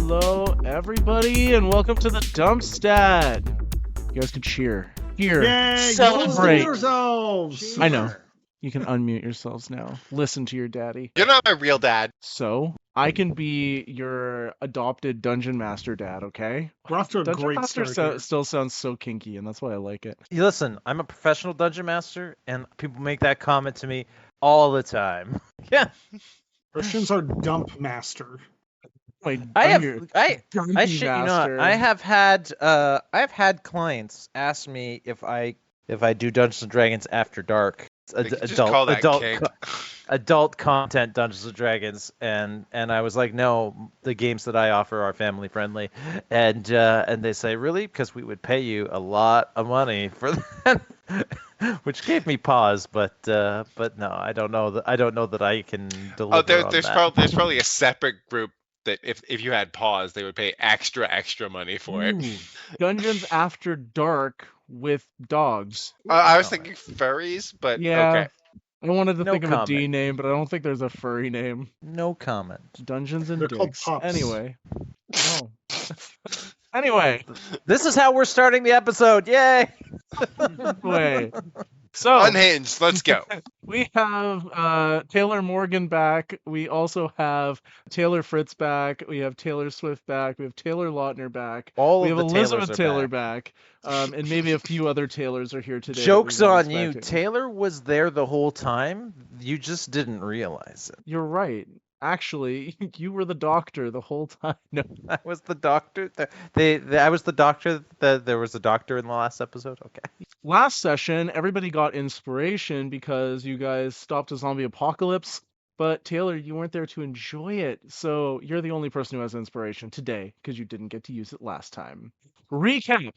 Hello, everybody, and welcome to the Dumpstat. You guys can cheer. Cheer. Yay! Celebrate. Yourselves. I know. You can unmute yourselves now. Listen to your daddy. You're not my real dad. So, I can be your adopted Dungeon Master dad, okay? We're off to a Dungeon great Master start here. still sounds so kinky, and that's why I like it. Listen, I'm a professional dungeon master, and people make that comment to me all the time. Yeah, Christians are dump master. Wait, I I'm have, your I Dungeon shit you not. Master. I've had clients ask me if I do Dungeons and Dragons after dark. They could just call that kink. Adult content Dungeons and Dragons, and I was like, no, the games that I offer are family friendly, and they say, really, because we would pay you a lot of money for that, which gave me pause, but no, I don't know that I can deliver. Oh, on there's that. probably a separate group that if you had pause, they would pay extra money for it. Ooh, Dungeons After Dark with dogs. I was thinking furries, but Yeah. okay. I wanted to No think of a D comment. name, but I don't think there's a furry name. No comment. Dungeons and They're called Dicks. pups. Anyway. Oh. Anyway. This is how we're starting the episode. Yay! Anyway. So Unhinged. Let's go. we have Taylor Morgan back. We also have Taylor Fritz back. We have Taylor Swift back. We have Taylor Lautner back. All We of have the Elizabeth Taylors are Taylor back. and maybe a few other Taylors are here today. that we Joke's weren't on you. expecting. Taylor was there the whole time. You just didn't realize it. You're right. Actually, you were the doctor the whole time. No. I was the doctor. I was the doctor. There was a doctor in the last episode. Okay. Last session, everybody got inspiration because you guys stopped a zombie apocalypse. But Taylor, you weren't there to enjoy it. So you're the only person who has inspiration today because you didn't get to use it last time. Recap.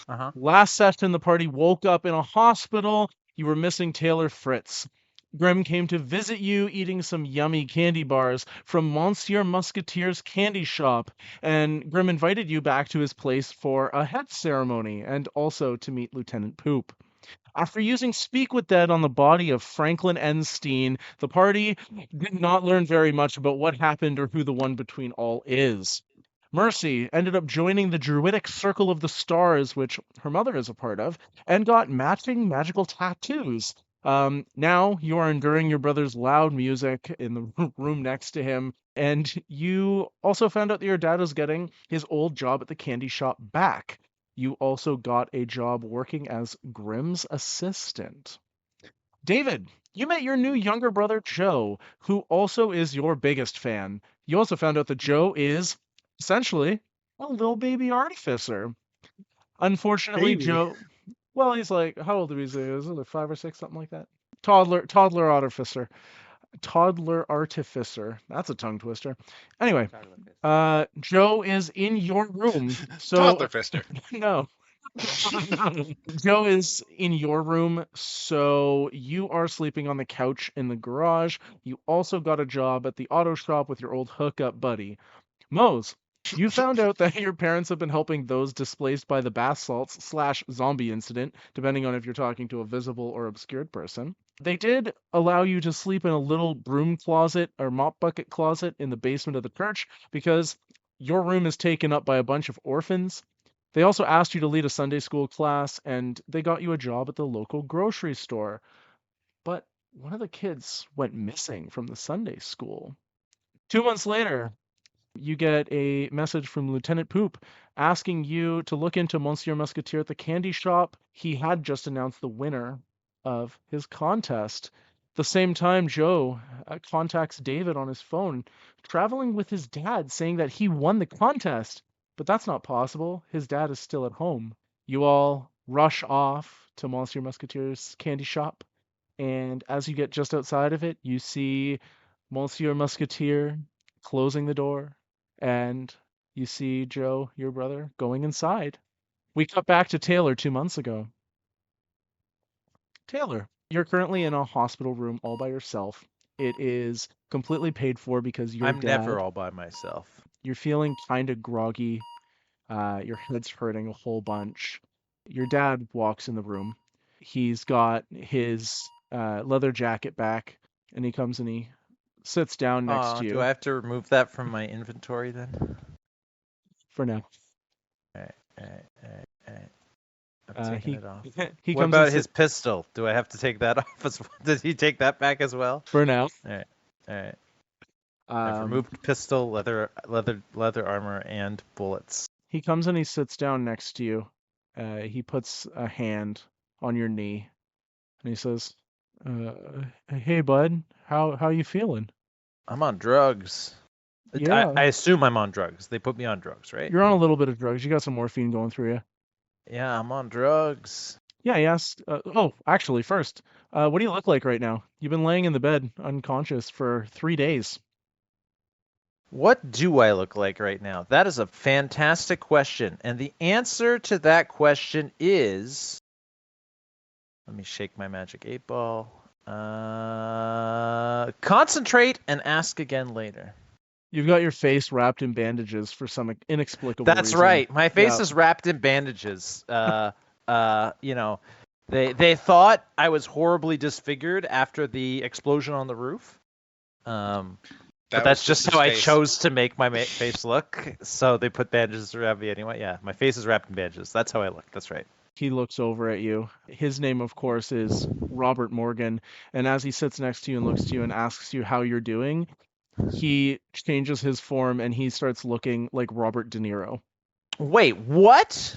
Uh-huh. Last session, the party woke up in a hospital. You were missing Taylor Fritz. Grim came to visit you eating some yummy candy bars from Monsieur Musketeers candy shop, and Grim invited you back to his place for a head ceremony and also to meet Lieutenant Poop. After using Speak with Dead on the body of Franklin Enstein, the party did not learn very much about what happened or who the one between all is. Mercy ended up joining the Druidic Circle of the Stars, which her mother is a part of, and got matching magical tattoos. Now you are enduring your brother's loud music in the room next to him, and you also found out that your dad was getting his old job at the candy shop back. You also got a job working as Grimm's assistant. David, you met your new younger brother Joe, who also is your biggest fan. You also found out that Joe is essentially a little baby artificer. Unfortunately, Baby. Joe. Well, he's like, how old is he? Is it 5 or 6, something like that? Toddler artificer. Toddler artificer. That's a tongue twister. Anyway, Joe is in your room. So Toddler fister. no. Joe is in your room, so you are sleeping on the couch in the garage. You also got a job at the auto shop with your old hookup buddy. Mose, you found out that your parents have been helping those displaced by the bath salts / zombie incident, depending on if you're talking to a visible or obscured person. They did allow you to sleep in a little broom closet or mop bucket closet in the basement of the church because your room is taken up by a bunch of orphans. They also asked you to lead a Sunday school class, and they got you a job at the local grocery store. But one of the kids went missing from the Sunday school. 2 months later, you get a message from Lieutenant Poop asking you to look into Monsieur Musketeer at the candy shop. He had just announced the winner of his contest. The same time, Joe contacts David on his phone, traveling with his dad, saying that he won the contest. But that's not possible. His dad is still at home. You all rush off to Monsieur Musketeer's candy shop, and as you get just outside of it, you see Monsieur Musketeer closing the door, and you see Joe, your brother, going inside. We cut back to Taylor 2 months ago. Taylor, you're currently in a hospital room all by yourself. It is completely paid for because your I'm dad... never all by myself. You're feeling kind of groggy. Your head's hurting a whole bunch. Your dad walks in the room. He's got his leather jacket back, and he comes and he sits down next to you. Do I have to remove that from my inventory then? for now. All right. I'm taking it off. He What comes about and his sit- pistol? Do I have to take that off as well? Did he take that back as well? for now. All right. I've Um, removed pistol, leather armor, and bullets. he comes and he sits down next to you. He puts a hand on your knee and he says, "Hey, bud, how you feeling?" I'm on drugs. Yeah, I assume I'm on drugs. They put me on drugs, right? you're on a little bit of drugs. You got some morphine going through you. Yeah, I'm on drugs. Yeah, he asked. Oh, actually, first, what do you look like right now? You've been laying in the bed unconscious for 3 days. What do I look like right now? That is a fantastic question. And the answer to that question is... Let me shake my magic 8-ball. Concentrate and ask again later. You've got your face wrapped in bandages for some inexplicable That's reason. right. My face Yeah. is wrapped in bandages. They thought I was horribly disfigured after the explosion on the roof. But that's was just his how I face. chose to make my face look. So they put bandages around me anyway. Yeah, my face is wrapped in bandages. That's how I look. That's right. He looks over at you. His name, of course, is Robert Morgan. And as he sits next to you and looks to you and asks you how you're doing, he changes his form and he starts looking like Robert De Niro. Wait, what?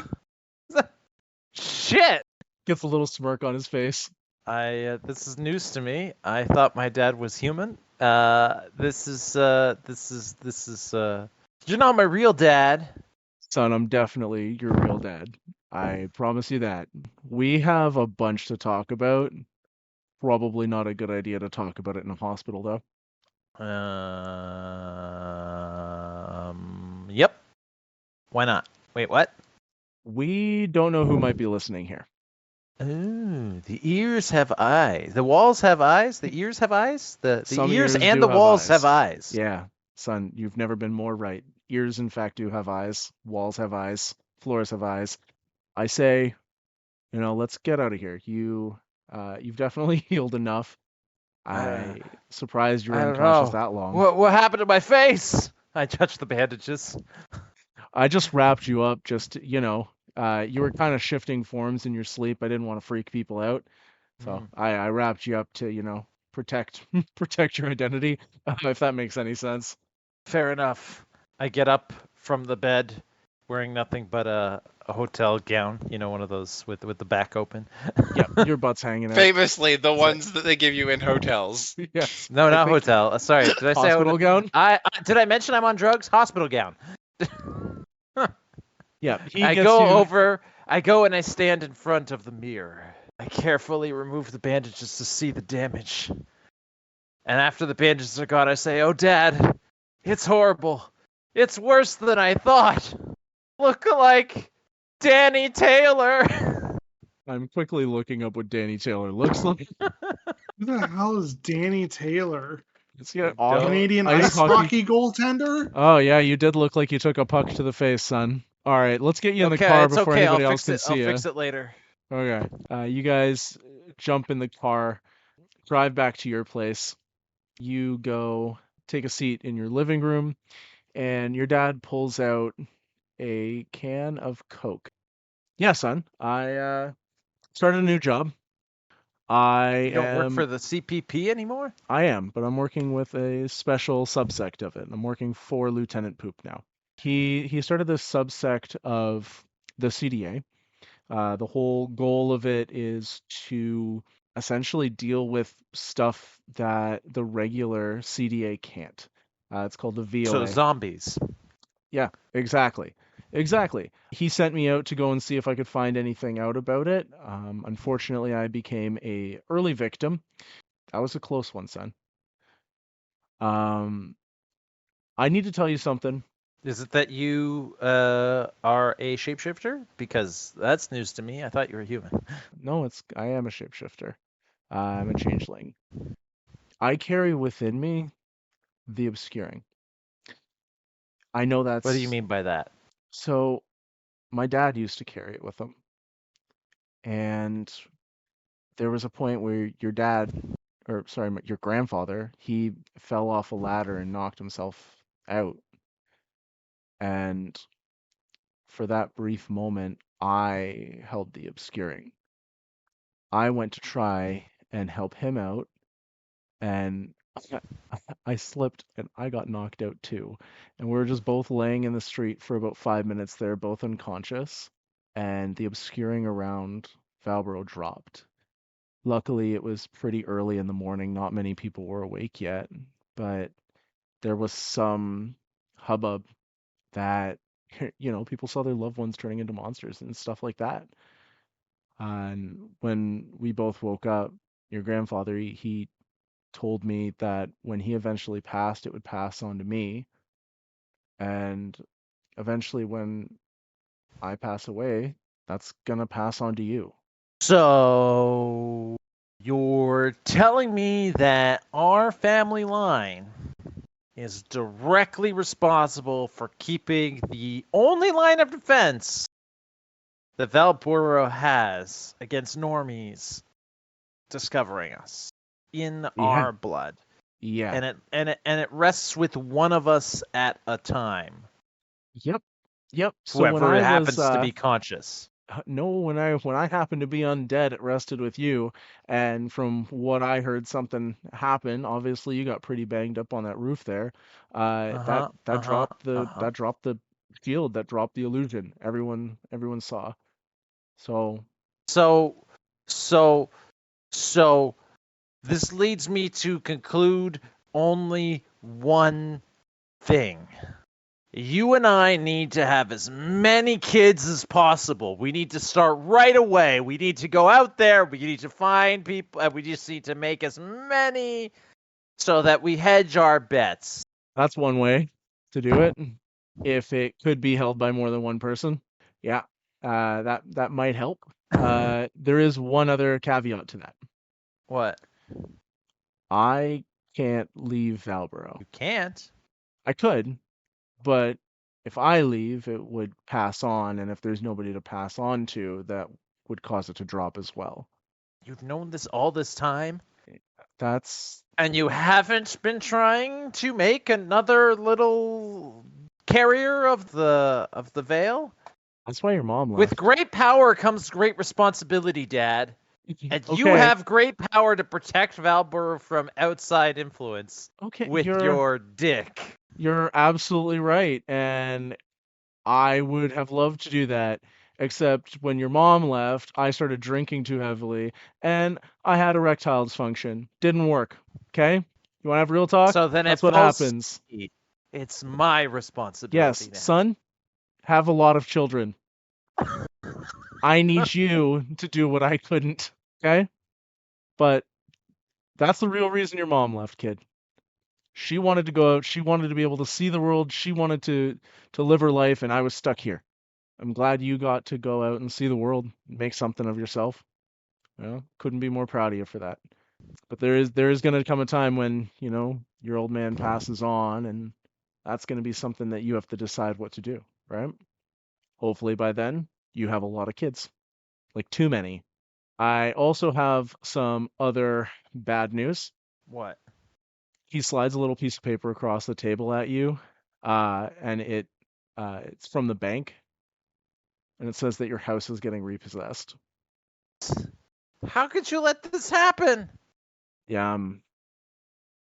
Shit! Gets a little smirk on his face. This is news to me. I thought my dad was human. This is you're not my real dad. Son, I'm definitely your real dad. I promise you that. We have a bunch to talk about. Probably not a good idea to talk about it in a hospital, though. Yep. Why not? Wait, what? We don't know who might be listening here. Ooh, the ears have eyes. The walls have eyes. The ears have eyes. The Some ears ears and do the have walls eyes. have eyes. Yeah, son, you've never been more right. Ears, in fact, do have eyes. Walls have eyes. Floors have eyes. I say, let's get out of here. You've definitely healed enough. I surprised you were I don't unconscious know. that long. What happened to my face? I touched the bandages. I just wrapped you up. You were kind of shifting forms in your sleep. I didn't want to freak people out, so I wrapped you up to protect protect your identity. If that makes any sense. Fair enough. I get up from the bed wearing nothing but a hotel gown, one of those with the back open. Yeah, your butt's hanging out. Famously, the ones that they give you in hotels. Yes. No, I not think- hotel. Sorry, did I say Hospital gown? Did I mention I'm on drugs? Hospital gown. Yeah. I go and I stand in front of the mirror. I carefully remove the bandages to see the damage. And after the bandages are gone, I say, "Oh, Dad, it's horrible. It's worse than I thought. Look like Danny Taylor." I'm quickly looking up what Danny Taylor looks like. Who the hell is Danny Taylor? It's got Canadian ice ice hockey- hockey goaltender? Oh yeah, you did look like you took a puck to the face, son. All right, let's get you in the car it's before okay. anybody I'll else can fix it. see I'll you. fix it later. Okay. You guys jump in the car, drive back to your place. You go take a seat in your living room, and your dad pulls out a can of Coke. Yeah, son. I started a new job. You don't work for the CPP anymore? I am, but I'm working with a special subsect of it. I'm working for Lieutenant Poop now. He started this subsect of the CDA. The whole goal of it is to essentially deal with stuff that the regular CDA can't. It's called the VOA. So zombies. Yeah, exactly. Exactly. He sent me out to go and see if I could find anything out about it. Unfortunately, I became a early victim. That was a close one, son. I need to tell you something. Is it that you are a shapeshifter? Because that's news to me. I thought you were human. No, I am a shapeshifter. I'm a changeling. I carry within me the obscuring. I know that's... What do you mean by that? So, my dad used to carry it with him. And there was a point where your grandfather, he fell off a ladder and knocked himself out. And for that brief moment, I held the obscuring. I went to try and help him out, and I slipped and I got knocked out too. And we were just both laying in the street for about 5 minutes there, both unconscious, and the obscuring around Valborough dropped. Luckily, it was pretty early in the morning, not many people were awake yet, but there was some hubbub that, people saw their loved ones turning into monsters and stuff like that. And when we both woke up, your grandfather, he told me that when he eventually passed, it would pass on to me. And eventually, when I pass away, that's gonna pass on to you. So you're telling me that our family line is directly responsible for keeping the only line of defense that Valborough has against normies discovering us in Yeah. our blood, Yeah. and it rests with one of us at a time, Yep. Yep. So when whoever I happens was to be conscious. no, when I happened to be undead, it rested with you. And from what I heard, something happened. Obviously, you got pretty banged up on that roof there. That dropped the shield, that dropped the illusion. Everyone saw. So So, so, so this leads me to conclude only one thing. You and I need to have as many kids as possible. We need to start right away. We need to go out there. We need to find people. And we just need to make as many so that we hedge our bets. that's one way to do it. If it could be held by more than one person, yeah, that might help. There is one other caveat to that. What? I can't leave Valborough. You can't. I could, but if I leave, it would pass on, and if there's nobody to pass on to, that would cause it to drop as well. You've known this all this time, That's and you haven't been trying to make another little carrier of the veil? that's why your mom left. With great power comes great responsibility, Dad. And you Okay, have great power to protect Valborough from outside influence okay, with your dick. you're absolutely right, and I would have loved to do that, except when your mom left, I started drinking too heavily, and I had erectile dysfunction. Didn't work. Okay? You want to have real talk? So then That's it what falls- happens. It's my responsibility Yes, now. son, have a lot of children. I need you to do what I couldn't. Okay? But that's the real reason your mom left, kid. She wanted to go out. She wanted to be able to see the world. She wanted to live her life, and I was stuck here. I'm glad you got to go out and see the world, make something of yourself. Couldn't be more proud of you for that. But there is going to come a time when, your old man passes on, and that's going to be something that you have to decide what to do, right? Hopefully by then, you have a lot of kids. Like too many. I also have some other bad news. What? He slides a little piece of paper across the table at you, and it's from the bank, and it says that your house is getting repossessed. How could you let this happen? Yeah, I'm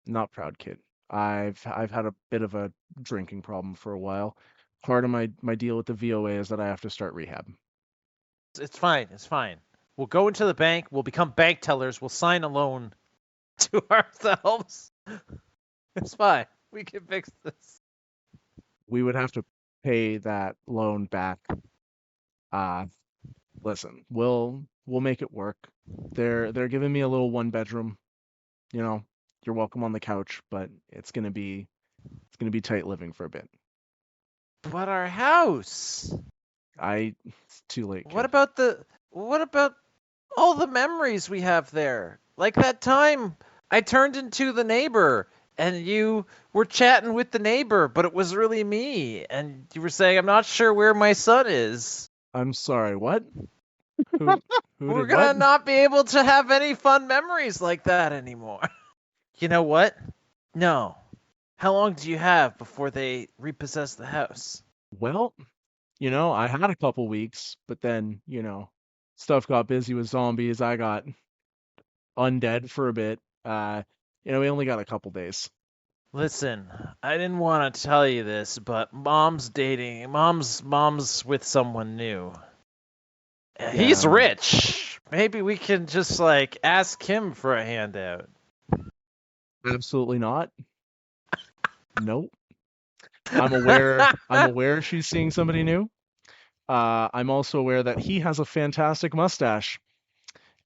not proud, kid. I've had a bit of a drinking problem for a while. Part of my deal with the VOA is that I have to start rehab. It's fine. It's fine. We'll go into the bank. We'll become bank tellers. We'll sign a loan to ourselves. It's fine. We can fix this. We would have to pay that loan back. Listen, we'll make it work. They're giving me a little one bedroom. You're welcome on the couch, but it's gonna be tight living for a bit. But our house. It's too late. What Kid. about all the memories we have there? Like that time I turned into the neighbor and you were chatting with the neighbor, but it was really me. And you were saying, I'm not sure where my son is. I'm sorry, what? Who We're did gonna what? not be able to have any fun memories like that anymore. You know what? No. How long do you have before they repossess the house? Well, I had a couple weeks, but then, stuff got busy with zombies. I got undead for a bit. We only got a couple days. Listen, I didn't want to tell you this, but mom's dating. Mom's with someone new. He's Yeah. rich. Maybe we can just like ask him for a handout. Absolutely not. Nope. I'm aware she's seeing somebody new. I'm also aware that he has a fantastic mustache,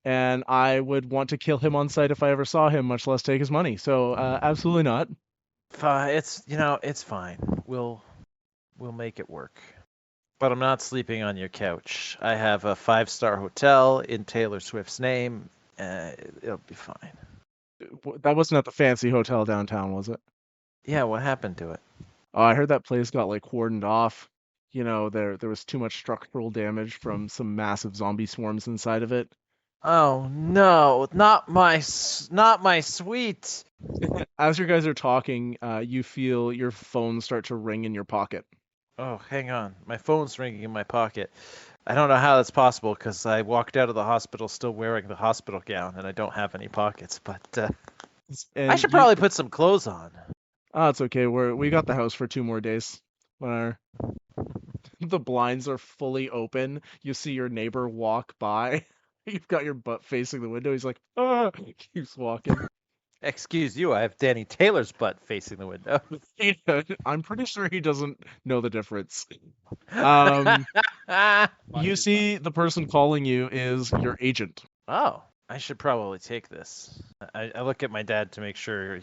and I would want to kill him on sight if I ever saw him, much less take his money. So, absolutely not. It's fine. We'll make it work. But I'm not sleeping on your couch. I have a 5-star hotel in Taylor Swift's name. It'll be fine. That wasn't at the fancy hotel downtown, was it? Yeah, what happened to it? Oh, I heard that place got like cordoned off. There was too much structural damage from some massive zombie swarms inside of it. Oh no, not my suite. As you guys are talking, you feel your phone start to ring in your pocket. Oh, hang on. My phone's ringing in my pocket. I don't know how that's possible because I walked out of the hospital still wearing the hospital gown and I don't have any pockets. But I should probably put some clothes on. Oh, it's okay. We got the house for 2 more days. The blinds are fully open. You see your neighbor walk by. You've got your butt facing the window. He's like, ah, keeps walking. Excuse you, I have Danny Taylor's butt facing the window. I'm pretty sure he doesn't know the difference. You see the person calling you is your agent. Oh, I should probably take this. I look at my dad to make sure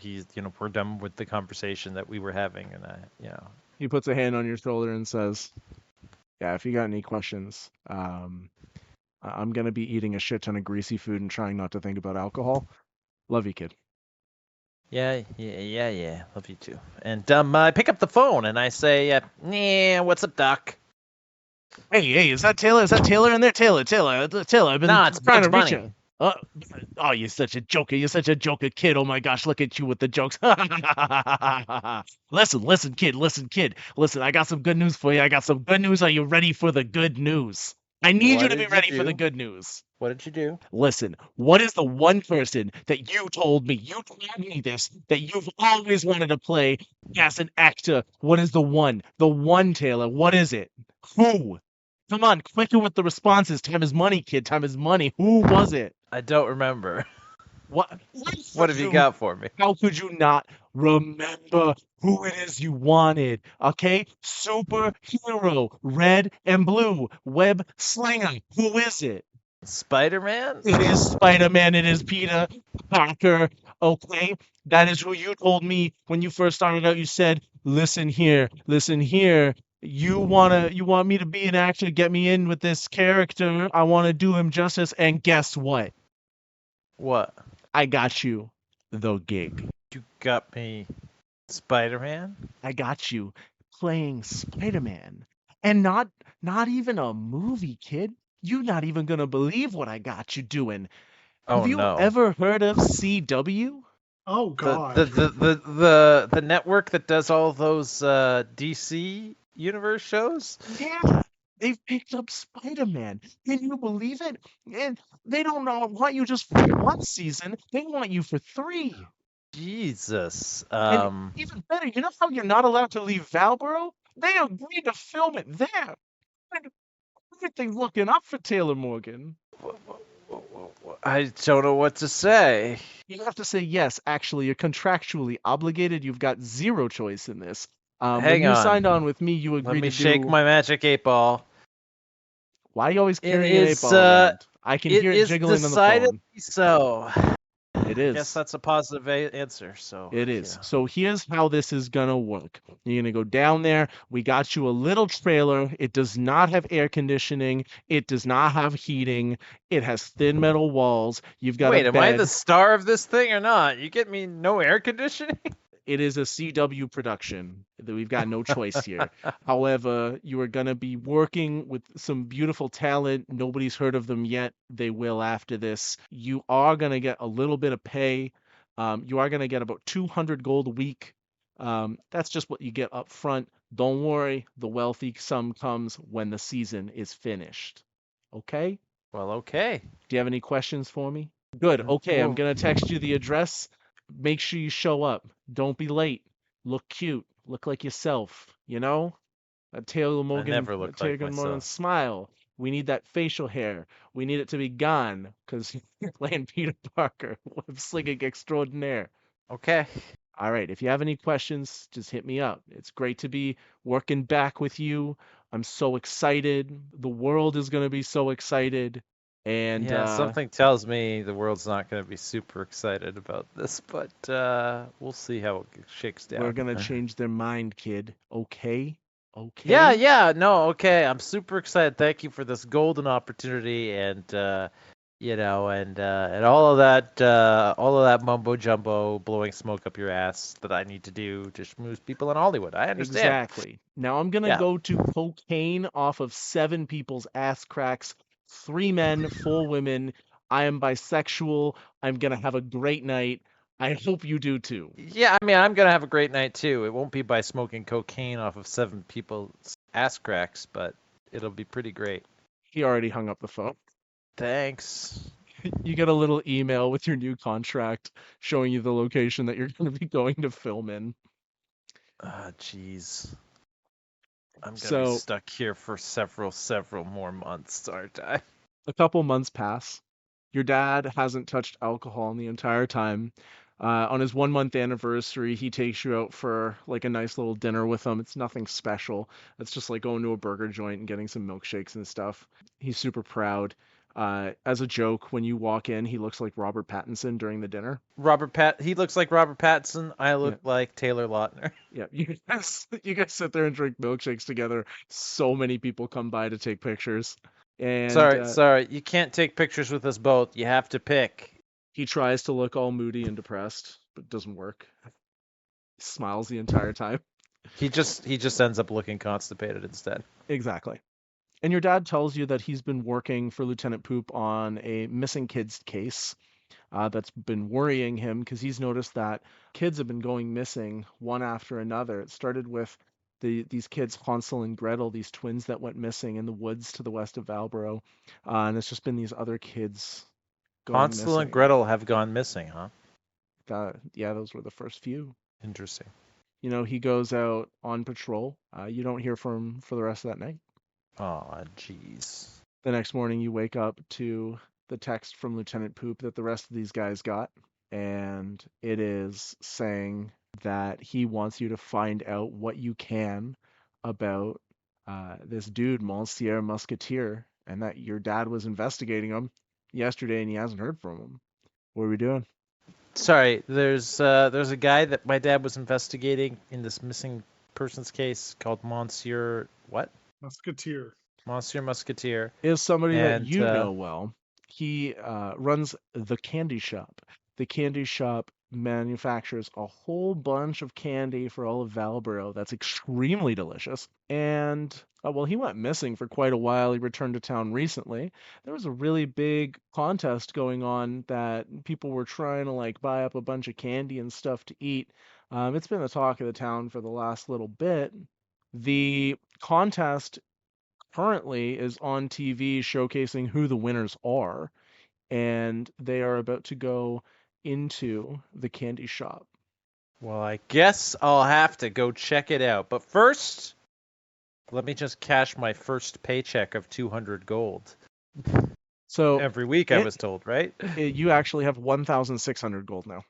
we're done with the conversation that we were having, and He puts a hand on your shoulder and says, yeah, if you got any questions, I'm gonna be eating a shit ton of greasy food and trying not to think about alcohol. Love you, kid. Yeah. Love you too. And I pick up the phone and I say, what's up, Doc? Hey, is that Taylor? Is that Taylor in there? Taylor. I've been it's trying to reach Bunny. you. Oh, you're such a joker. You're such a joker, kid. Oh my gosh, look at you with the jokes. Listen, kid. Listen, I got some good news for you. Are you ready for the good news? I need you to be ready for the good news. What did you do? Listen, what is the one person that you told me this, that you've always wanted to play as an actor? What is the one? The one, Taylor. What is it? Who? Come on, quicker with the responses. Time is money, kid. Time is money. Who was it? I don't remember. What have you got for me? How could you not remember who it is you wanted? Okay? Superhero, red and blue, web slinger. Who is it? Spider-Man? It is Spider-Man. It is Peter Parker. Okay? That is who you told me when you first started out. You said, listen here. You want me to be an actor, get me in with this character. I want to do him justice. And guess what? What? I got you the gig. You got me Spider-Man? I got you playing Spider-Man. And not even a movie, kid. You're not even going to believe what I got you doing. Have you ever heard of CW? Oh God. The network that does all those DC universe shows? Yeah. They've picked up Spider-Man. Can you believe it? And they don't want you just for 1 season. They want you for 3. Jesus. And even better, you know how you're not allowed to leave Valborough? They agreed to film it there. Everything's looking up for Taylor Morgan. I don't know what to say. You have to say yes. Actually, you're contractually obligated. You've got 0 choice in this. When you signed on with me, you agreed to Let me shake my magic 8-ball. Why are you always carrying an 8-ball around? I can hear it jiggling on the phone. It is decidedly so. It is. I guess that's a positive answer. So it is. So here's how this is gonna work. You're gonna go down there. We got you a little trailer. It does not have air conditioning. It does not have heating. It has thin metal walls. You've got Wait, a bed. am I the star of this thing or not? You get me no air conditioning? It is a CW production. We've got no choice here. However, you are going to be working with some beautiful talent. Nobody's heard of them yet. They will after this. You are going to get a little bit of pay. You are going to get about 200 gold a week. That's just what you get up front. Don't worry, the wealthy sum comes when the season is finished. Okay? Well, okay. Do you have any questions for me? Good. Okay, I'm Well, gonna text you the address. Make sure you show up. Don't be late. Look cute. Look like yourself. You know? I never look like Taylor Morgan myself. smile. We need that facial hair. We need it to be gone because you're playing Peter Parker, web slinging extraordinaire. Okay. All right. If you have any questions, just hit me up. It's great to be working back with you. I'm so excited. The world is going to be so excited. And Yeah, something tells me the world's not going to be super excited about this, but we'll see how it shakes we're down. going to change their mind, kid. Okay? Okay? Yeah, no, okay. I'm super excited. Thank you for this golden opportunity, and and all of that mumbo jumbo, blowing smoke up your ass that I need to do to schmooze people in Hollywood. I understand. Exactly. Now I'm gonna Yeah. go to cocaine off of 7 people's ass cracks, 3 men, 4 women. I am bisexual. I'm gonna have a great night. I hope you do too. Yeah, I mean, I'm gonna have a great night too. It won't be by smoking cocaine off of 7 people's ass cracks, but it'll be pretty great. He already hung up the phone. Thanks. You get a little email with your new contract showing you the location that you're gonna be going to film in. Ah, jeez. I'm gonna So- be stuck here for several more months, aren't I? A couple months pass. Your dad hasn't touched alcohol in the entire time. On his 1 month anniversary, he takes you out for like a nice little dinner with him. It's nothing special. It's just like going to a burger joint and getting some milkshakes and stuff. He's super proud. As a joke, when you walk in, he looks like Robert Pattinson during the dinner. He looks like Robert Pattinson. I look like Taylor Lautner. Yeah, you guys sit there and drink milkshakes together. So many people come by to take pictures. And Sorry, you can't take pictures with us both. You have to pick. he tries to look all moody and depressed, but it doesn't work. He smiles the entire time. He just ends up looking constipated instead. Exactly. And your dad tells you that he's been working for Lieutenant Poop on a missing kids case that's been worrying him because he's noticed that kids have been going missing one after another. It started with these kids, Hansel and Gretel, these twins that went missing in the woods to the west of Valborough. And it's just been these other kids going Hansel missing. and Gretel have gone missing, huh? Yeah, those were the first few. Interesting. You know, he goes out on patrol. You don't hear from him for the rest of that night. Aw, jeez. The next morning, you wake up to the text from Lieutenant Poop that the rest of these guys got, and it is saying that he wants you to find out what you can about this dude, Monsieur Musketeer, and that your dad was investigating him yesterday and he hasn't heard from him. What are we doing? Sorry, there's a guy that my dad was investigating in this missing persons case called Monsieur what? Musketeer. Monsieur Musketeer. Is somebody that And, you know well. He runs the candy shop. The candy shop manufactures a whole bunch of candy for all of Valborough that's extremely delicious. And, well, he went missing for quite a while. He returned to town recently. There was a really big contest going on that people were trying to like buy up a bunch of candy and stuff to eat. It's been the talk of the town for the last little bit. The contest currently is on TV showcasing who the winners are, and they are about to go into the candy shop. Well, I guess I'll have to go check it out. But first, let me just cash my first paycheck of 200 gold. So Every week, I was told, right? you actually have 1,600 gold now.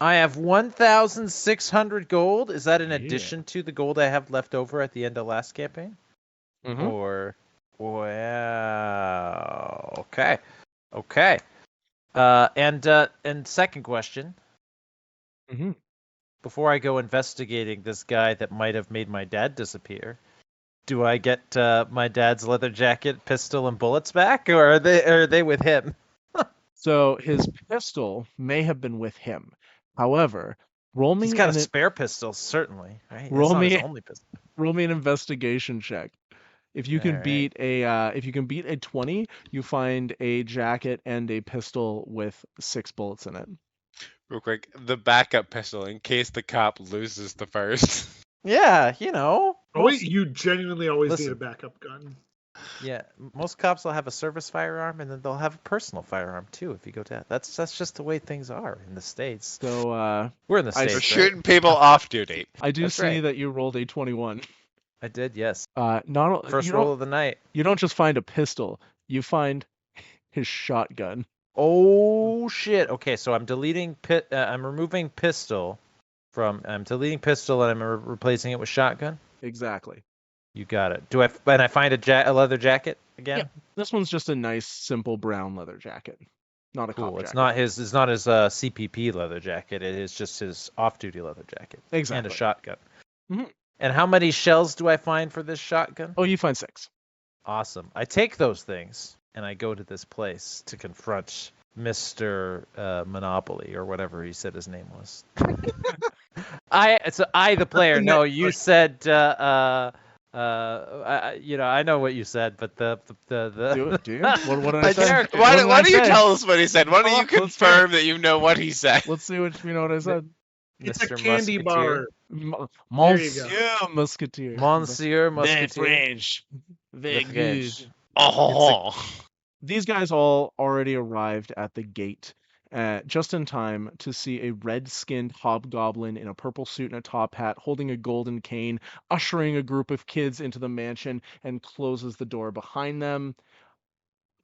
I have 1,600 gold. Is that in Yeah. addition to the gold I have left over at the end of last campaign? Mm-hmm. Or, wow, okay. And second question. Mm-hmm. Before I go investigating this guy that might have made my dad disappear, do I get my dad's leather jacket, pistol, and bullets back, or are they with him? So his pistol may have been with him. However, roll me He's got a an, spare pistol, certainly. Right? That's Roll not his me- only pistol. roll me an investigation check. If you can Alright. beat a 20, you find a jacket and a pistol with 6 bullets in it. Real quick, the backup pistol in case the cop loses the first. Yeah, you know. Oh wait, you genuinely always need a Listen. backup gun. Yeah, most cops will have a service firearm, and then they'll have a personal firearm too. If you go down, that's just the way things are in the States. So We're in the I We're States, right? shooting people off duty. I do That's see right. that you rolled a 21. I did, yes. Not First you roll don't of the night. you don't just find a pistol. You find his shotgun. Oh shit. Okay, so I'm deleting I'm removing pistol I'm deleting pistol and I'm replacing it with shotgun. Exactly. You got it. And I find a leather jacket again? Yeah. This one's just a nice, simple brown leather jacket. Not a Cool. cop It's jacket. not his CPP leather jacket. It is just his off-duty leather jacket. Exactly. And a shotgun. Mhm. And how many shells do I find for this shotgun? Oh, you find 6. Awesome. I take those things and I go to this place to confront Mr. Monopoly or whatever he said his name was. I the player. No, you said I know what you said, but the Do you? What did I say? character. Why What did I don't you say? tell us what he said? Why don't you Let's hear it. confirm that you know what he said? Let's see if you know what I said. It's a Mr. candy Musketeer. bar. Monsieur Musketeer. Monsieur Very Musketeer. French. Very The good. French. Oh, These guys all already arrived at the gate just in time to see a red-skinned hobgoblin in a purple suit and a top hat holding a golden cane, ushering a group of kids into the mansion and closes the door behind them.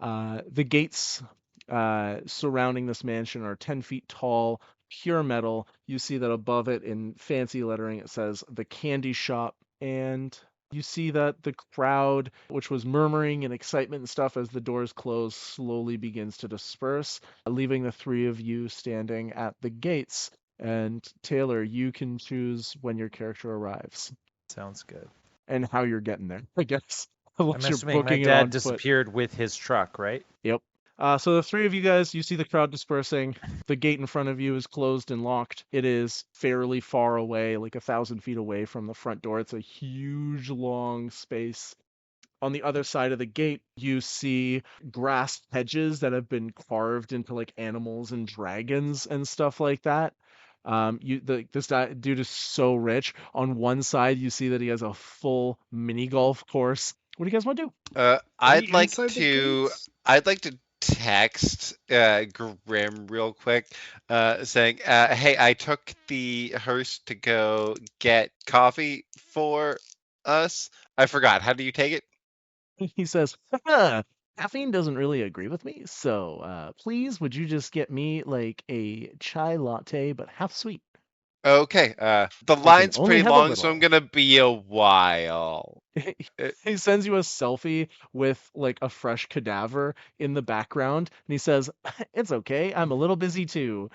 The gates surrounding this mansion are 10 feet tall, pure metal. You see that above it in fancy lettering it says the candy shop, and you see that the crowd, which was murmuring and excitement and stuff as the doors close, slowly begins to disperse, leaving the three of you standing at the gates. And Taylor, you can choose when your character arrives Sounds good. and how you're getting there, I guess. I'm Unless you're assuming my booking it dad on foot. disappeared with his truck, right? Yep. So the three of you guys, you see the crowd dispersing. The gate in front of you is closed and locked. It is fairly far away, like 1,000 feet away from the front door. It's a huge, long space. On the other side of the gate, you see grass hedges that have been carved into like animals and dragons and stuff like that. This dude is so rich. On one side, you see that he has a full mini golf course. What do you guys want to do? Are I'd we like inside the to. gates? I'd like to text Grim real quick, saying, "Hey, I took the hearse to go get coffee for us. I forgot. How do you take it?" He says, caffeine doesn't really agree with me, so please, would you just get me like a chai latte, but half sweet? Okay. The line's only pretty have a long, so I'm little. gonna be a while. He sends you a selfie with like a fresh cadaver in the background, and he says, it's okay, I'm a little busy too.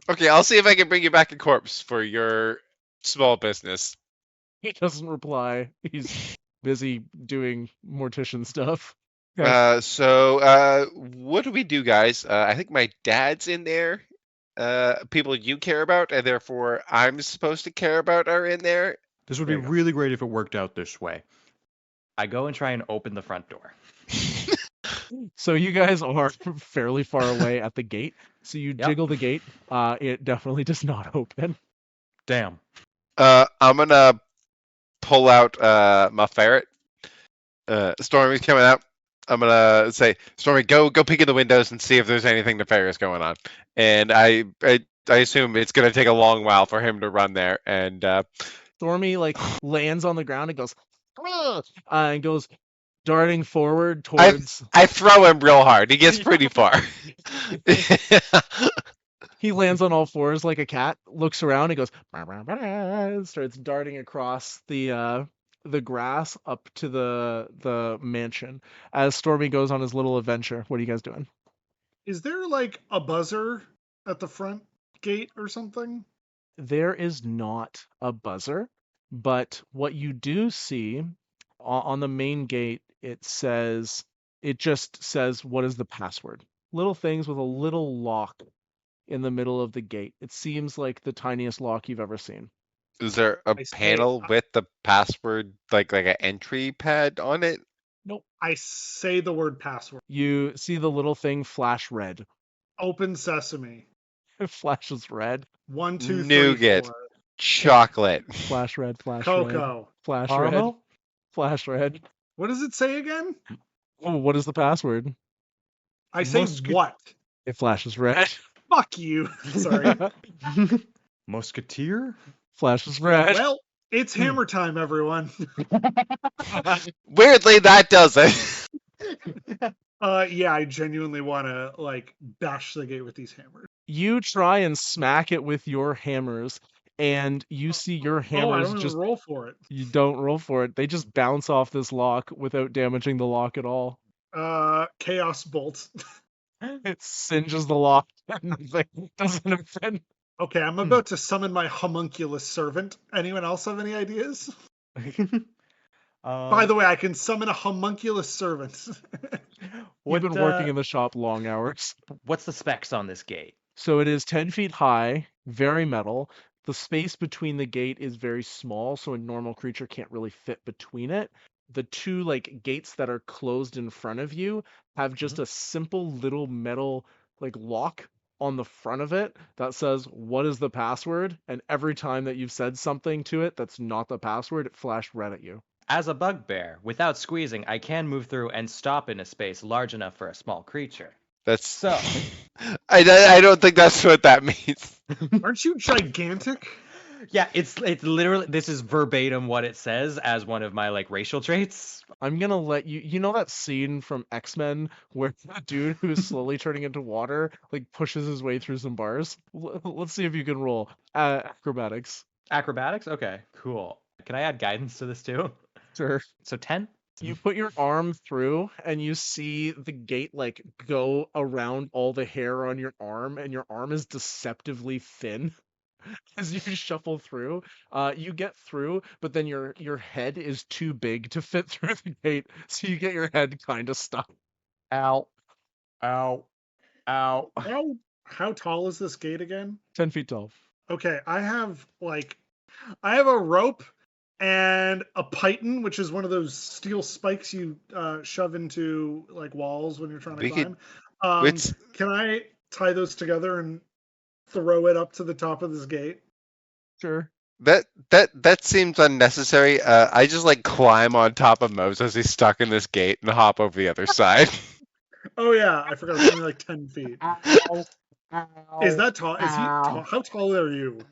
Okay, I'll see if I can bring you back a corpse for your small business. He doesn't reply. He's busy doing mortician stuff. What do we do, guys? I think my dad's in there. People you care about, and therefore I'm supposed to care about, are in there. This would be There you go. really great if it worked out this way. I go and try and open the front door. So you guys are fairly far away at the gate. So you Yep. jiggle the gate. It definitely does not open. Damn. I'm gonna pull out my ferret. Stormy's coming out. I'm gonna say, Stormy, go peek in the windows and see if there's anything nefarious going on. And I assume it's gonna take a long while for him to run there. And Stormy like lands on the ground and goes, and goes darting forward towards. I throw him real hard. He gets pretty far. He lands on all fours like a cat, looks around, and goes, "Bah, bah, bah," and starts darting across the grass up to the mansion. As Stormy goes on his little adventure, what are you guys doing? Is there like a buzzer at the front gate or something? There is not a buzzer, but what you do see on the main gate, it just says what is the password. Little things with a little lock in the middle of the gate. It seems like the tiniest lock you've ever seen. Is there a I say- panel with the password, like an entry pad on it? Nope. I say the word password. You see the little thing flash red. Open sesame. It flashes red. 1, 2, 3, Nougat. 4. Chocolate. Flash red, flash red, Cocoa. flash red, Caramel? flash red. What does it say again? Oh, what is the password? I say what? It flashes red. Fuck you. Sorry. Musketeer? Flashes red. Well, it's hammer time, everyone. Weirdly, that does it. Yeah, I genuinely want to like bash the gate with these hammers. You try and smack it with your hammers, and you see your I hammers don't just. even roll for it. You don't roll for it. They just bounce off this lock without damaging the lock at all. Chaos bolt. It singes the lock and nothing doesn't offend. Okay, I'm about to summon my homunculus servant. Anyone else have any ideas? By the way, I can summon a homunculus servant. We've been working in the shop long hours. What's the specs on this gate? So it is 10 feet high, very metal. The space between the gate is very small, so a normal creature can't really fit between it. The two gates that are closed in front of you have just a simple little metal lock on the front of it that says, "What is the password?" And every time that you've said something to it that's not the password, it flashed red at you. As a bugbear, without squeezing, I can move through and stop in a space large enough for a small creature. That's So, I don't think that's what that means. Aren't you gigantic? yeah, it's literally, this is verbatim what it says as one of my racial traits. I'm gonna let you know that scene from X-Men where the dude who is slowly turning into water pushes his way through some bars? Let's see if you can roll acrobatics. Acrobatics? Okay, cool. Can I add guidance to this too? Sure. So 10? You put your arm through and you see the gate go around all the hair on your arm, and your arm is deceptively thin as you shuffle through. You get through, but then your head is too big to fit through the gate, so you get your head kind of stuck. Ow. Ow. Ow. How tall is this gate again? 10 feet tall. Okay, I have a rope and a python, which is one of those steel spikes you shove into walls when you're trying to climb. Can I tie those together and throw it up to the top of this gate? Sure. That seems unnecessary. I just climb on top of Mose as he's stuck in this gate and hop over the other side. Oh yeah, I forgot. It's only 10 feet. Ow. Is that tall? Is he tall? How tall are you?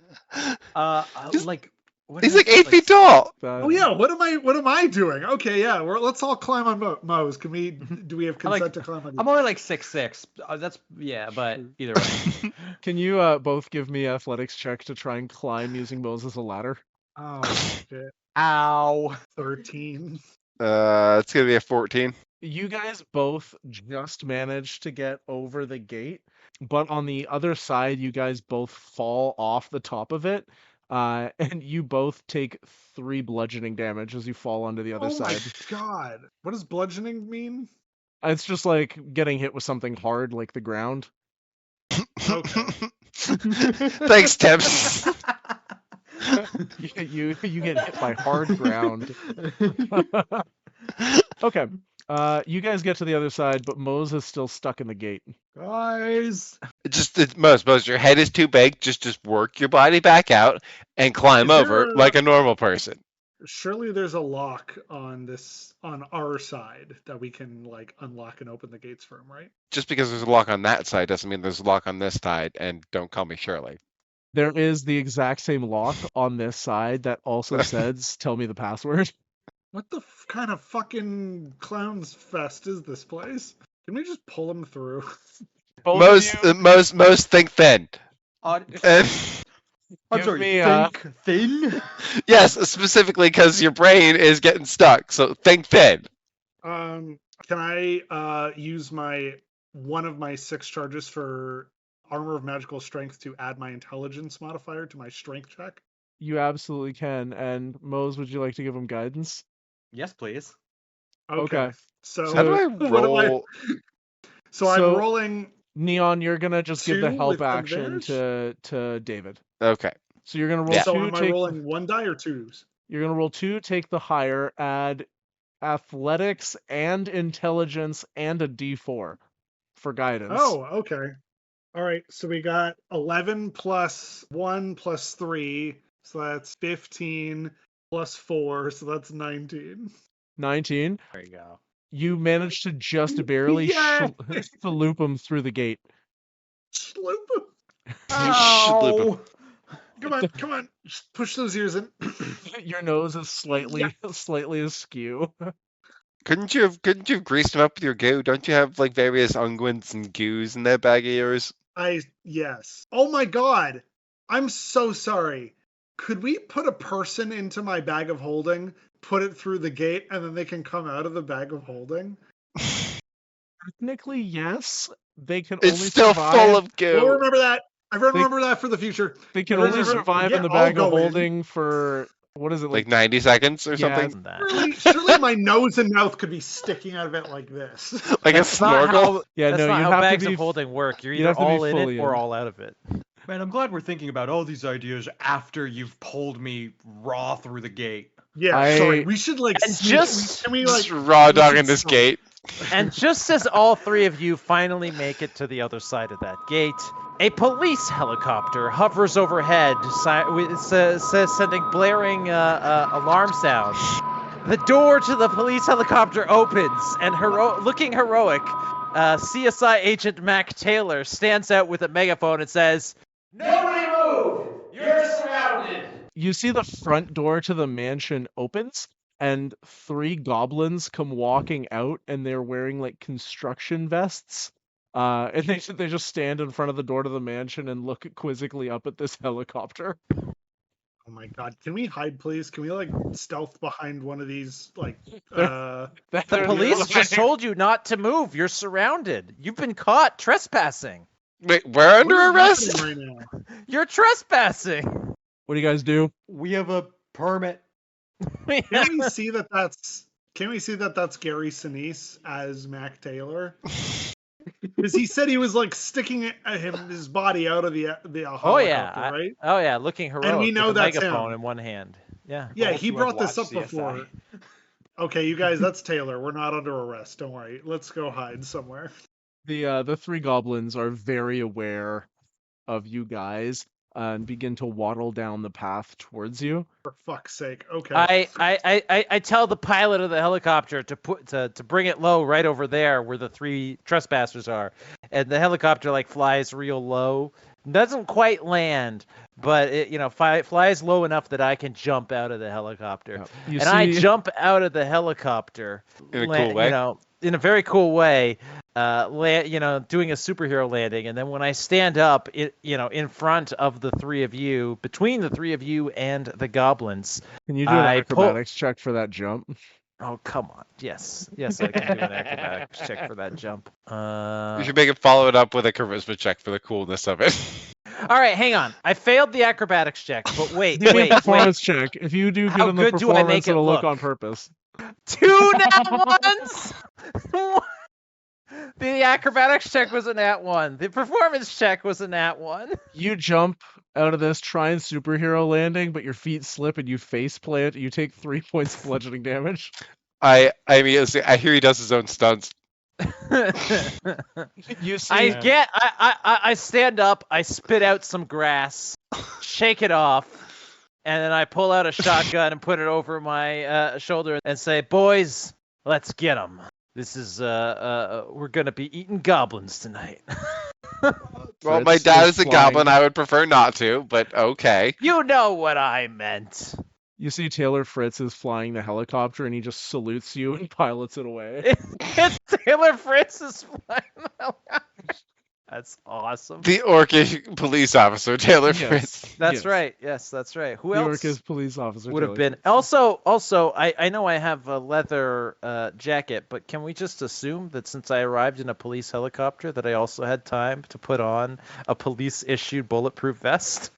What He's is it? 8 feet tall. Oh yeah, what am I doing? Okay, yeah, let's all climb on Mose. Do we have consent to climb on you? I'm only 6'6". But either way. Can you both give me athletics check to try and climb using Mose as a ladder? Oh shit. Ow. 13. It's gonna be a 14. You guys both just managed to get over the gate, but on the other side, you guys both fall off the top of it, and you both take 3 bludgeoning damage as you fall onto the other side. Oh my god. What does bludgeoning mean? It's just getting hit with something hard, like the ground. Okay. Thanks, Tips. You get hit by hard ground. Okay. You guys get to the other side, but Mose is still stuck in the gate. Guys. Mose, your head is too big. Just work your body back out and climb over like a normal person. Surely there's a lock on our side that we can unlock and open the gates from, right? Just because there's a lock on that side doesn't mean there's a lock on this side. And don't call me Shirley. There is the exact same lock on this side that also says, "Tell me the password." What the kind of fucking clown's fest is this place? Can we just pull him through? Most think thin. I'm Give sorry, me, think thin? Yes, specifically because your brain is getting stuck. So think thin. Can I use one of my 6 charges for Armor of Magical Strength to add my intelligence modifier to my strength check? You absolutely can. And Mose, would you like to give him guidance? Yes, please. Okay. So How do I what am roll? So I'm rolling. Neon, you're gonna just give the 2 help with action advantage? to David. Okay. So you're gonna roll Yeah. 2. So am I rolling 1 die or 2s? You're gonna roll 2, take the higher, add athletics and intelligence and a D4 for guidance. Oh, okay. All right. So we got 11 plus 1 plus 3 So that's 15 plus 4, so that's 19. 19. There you go. You managed to just barely Yay! loop him through the gate. Sloop him. Ow! Come on. Just push those ears in. Your nose is slightly askew. Couldn't you have greased them up with your goo? Don't you have like various unguents and goos in that bag of yours? Yes. Oh my god. I'm so sorry. Could we put a person into my bag of holding, put it through the gate, and then they can come out of the bag of holding? Technically, yes. They can It's only still survive. full of We'll goo. remember that. Everyone remember that for the future. They can only survive in the bag of holding for what is it Like 90 seconds or something? Isn't that? Surely my nose and mouth could be sticking out of it like this. Like a That's not snorkel? how, Yeah, that's no, not you how have bags to be. of holding work. You're you'd either have to be all in fully it or in. all out of it. Man, I'm glad we're thinking about all these ideas after you've pulled me raw through the gate. Yeah, sorry. We should like And sneak- just- can we Just like raw we dog should in this stop. gate. And just as all three of you finally make it to the other side of that gate, a police helicopter hovers overhead, sending blaring alarm sounds. The door to the police helicopter opens, and looking heroic, CSI agent Mac Taylor stands out with a megaphone and says, "Nobody move! You're surrounded!" You see the front door to the mansion opens, and 3 goblins come walking out, and they're wearing like construction vests. And they just stand in front of the door to the mansion and look quizzically up at this helicopter. Oh my god, can we hide, please? Can we like stealth behind one of these like The police just told you not to move. You're surrounded. You've been caught trespassing. Wait, we're under what is arrest? happening right now? You're trespassing. What do you guys do? We have a permit. Can we see that that's Gary Sinise as Mac Taylor? Because he said he was like sticking his body out of the helicopter, Oh yeah, right? oh yeah, looking heroic. And we know with a that's megaphone him. in one hand. Yeah. Yeah, Unless he you have brought this up watched CSI. before. Okay, you guys, that's Taylor. We're not under arrest. Don't worry. Let's go hide somewhere. The 3 goblins are very aware of you guys and begin to waddle down the path towards you. For fuck's sake. Okay. I tell the pilot of the helicopter to bring it low right over there where the 3 trespassers are, and the helicopter like flies real low, doesn't quite land, but it flies low enough that I can jump out of the helicopter, I jump out of the helicopter In a cool way? in a very cool way, doing a superhero landing, and then when I stand up, in front of the 3 of you, between the 3 of you and the goblins. Can you do an acrobatics check for that jump? Oh, come on. Yes, I can do an acrobatics check for that jump. You should make it follow it up with a charisma check for the coolness of it. All right, hang on. I failed the acrobatics check, but wait. Performance check. If you do good on the good do I performance, make it it'll look look? on purpose. 2 nat ones? The acrobatics check was a nat 1. The performance check was a nat 1. You jump out of this trying superhero landing, but your feet slip and you face plant. You take 3 points of bludgeoning damage. I hear he does his own stunts. You see, I stand up, I spit out some grass, shake it off, and then I pull out a shotgun and put it over my shoulder and say, "Boys, let's get them. This is we're gonna be eating goblins tonight." Well, my dad is a goblin. I would prefer not to, but okay. You know what I meant. You see Taylor Fritz is flying the helicopter and he just salutes you and pilots it away. It's Taylor Fritz is flying the helicopter. That's awesome. The Orcish police officer, Taylor Fritz. That's right. Yes, that's right. Who the else? Orcish police officer Would have Taylor been. Fritz. Also, I know I have a leather jacket, but can we just assume that since I arrived in a police helicopter, that I also had time to put on a police-issued bulletproof vest?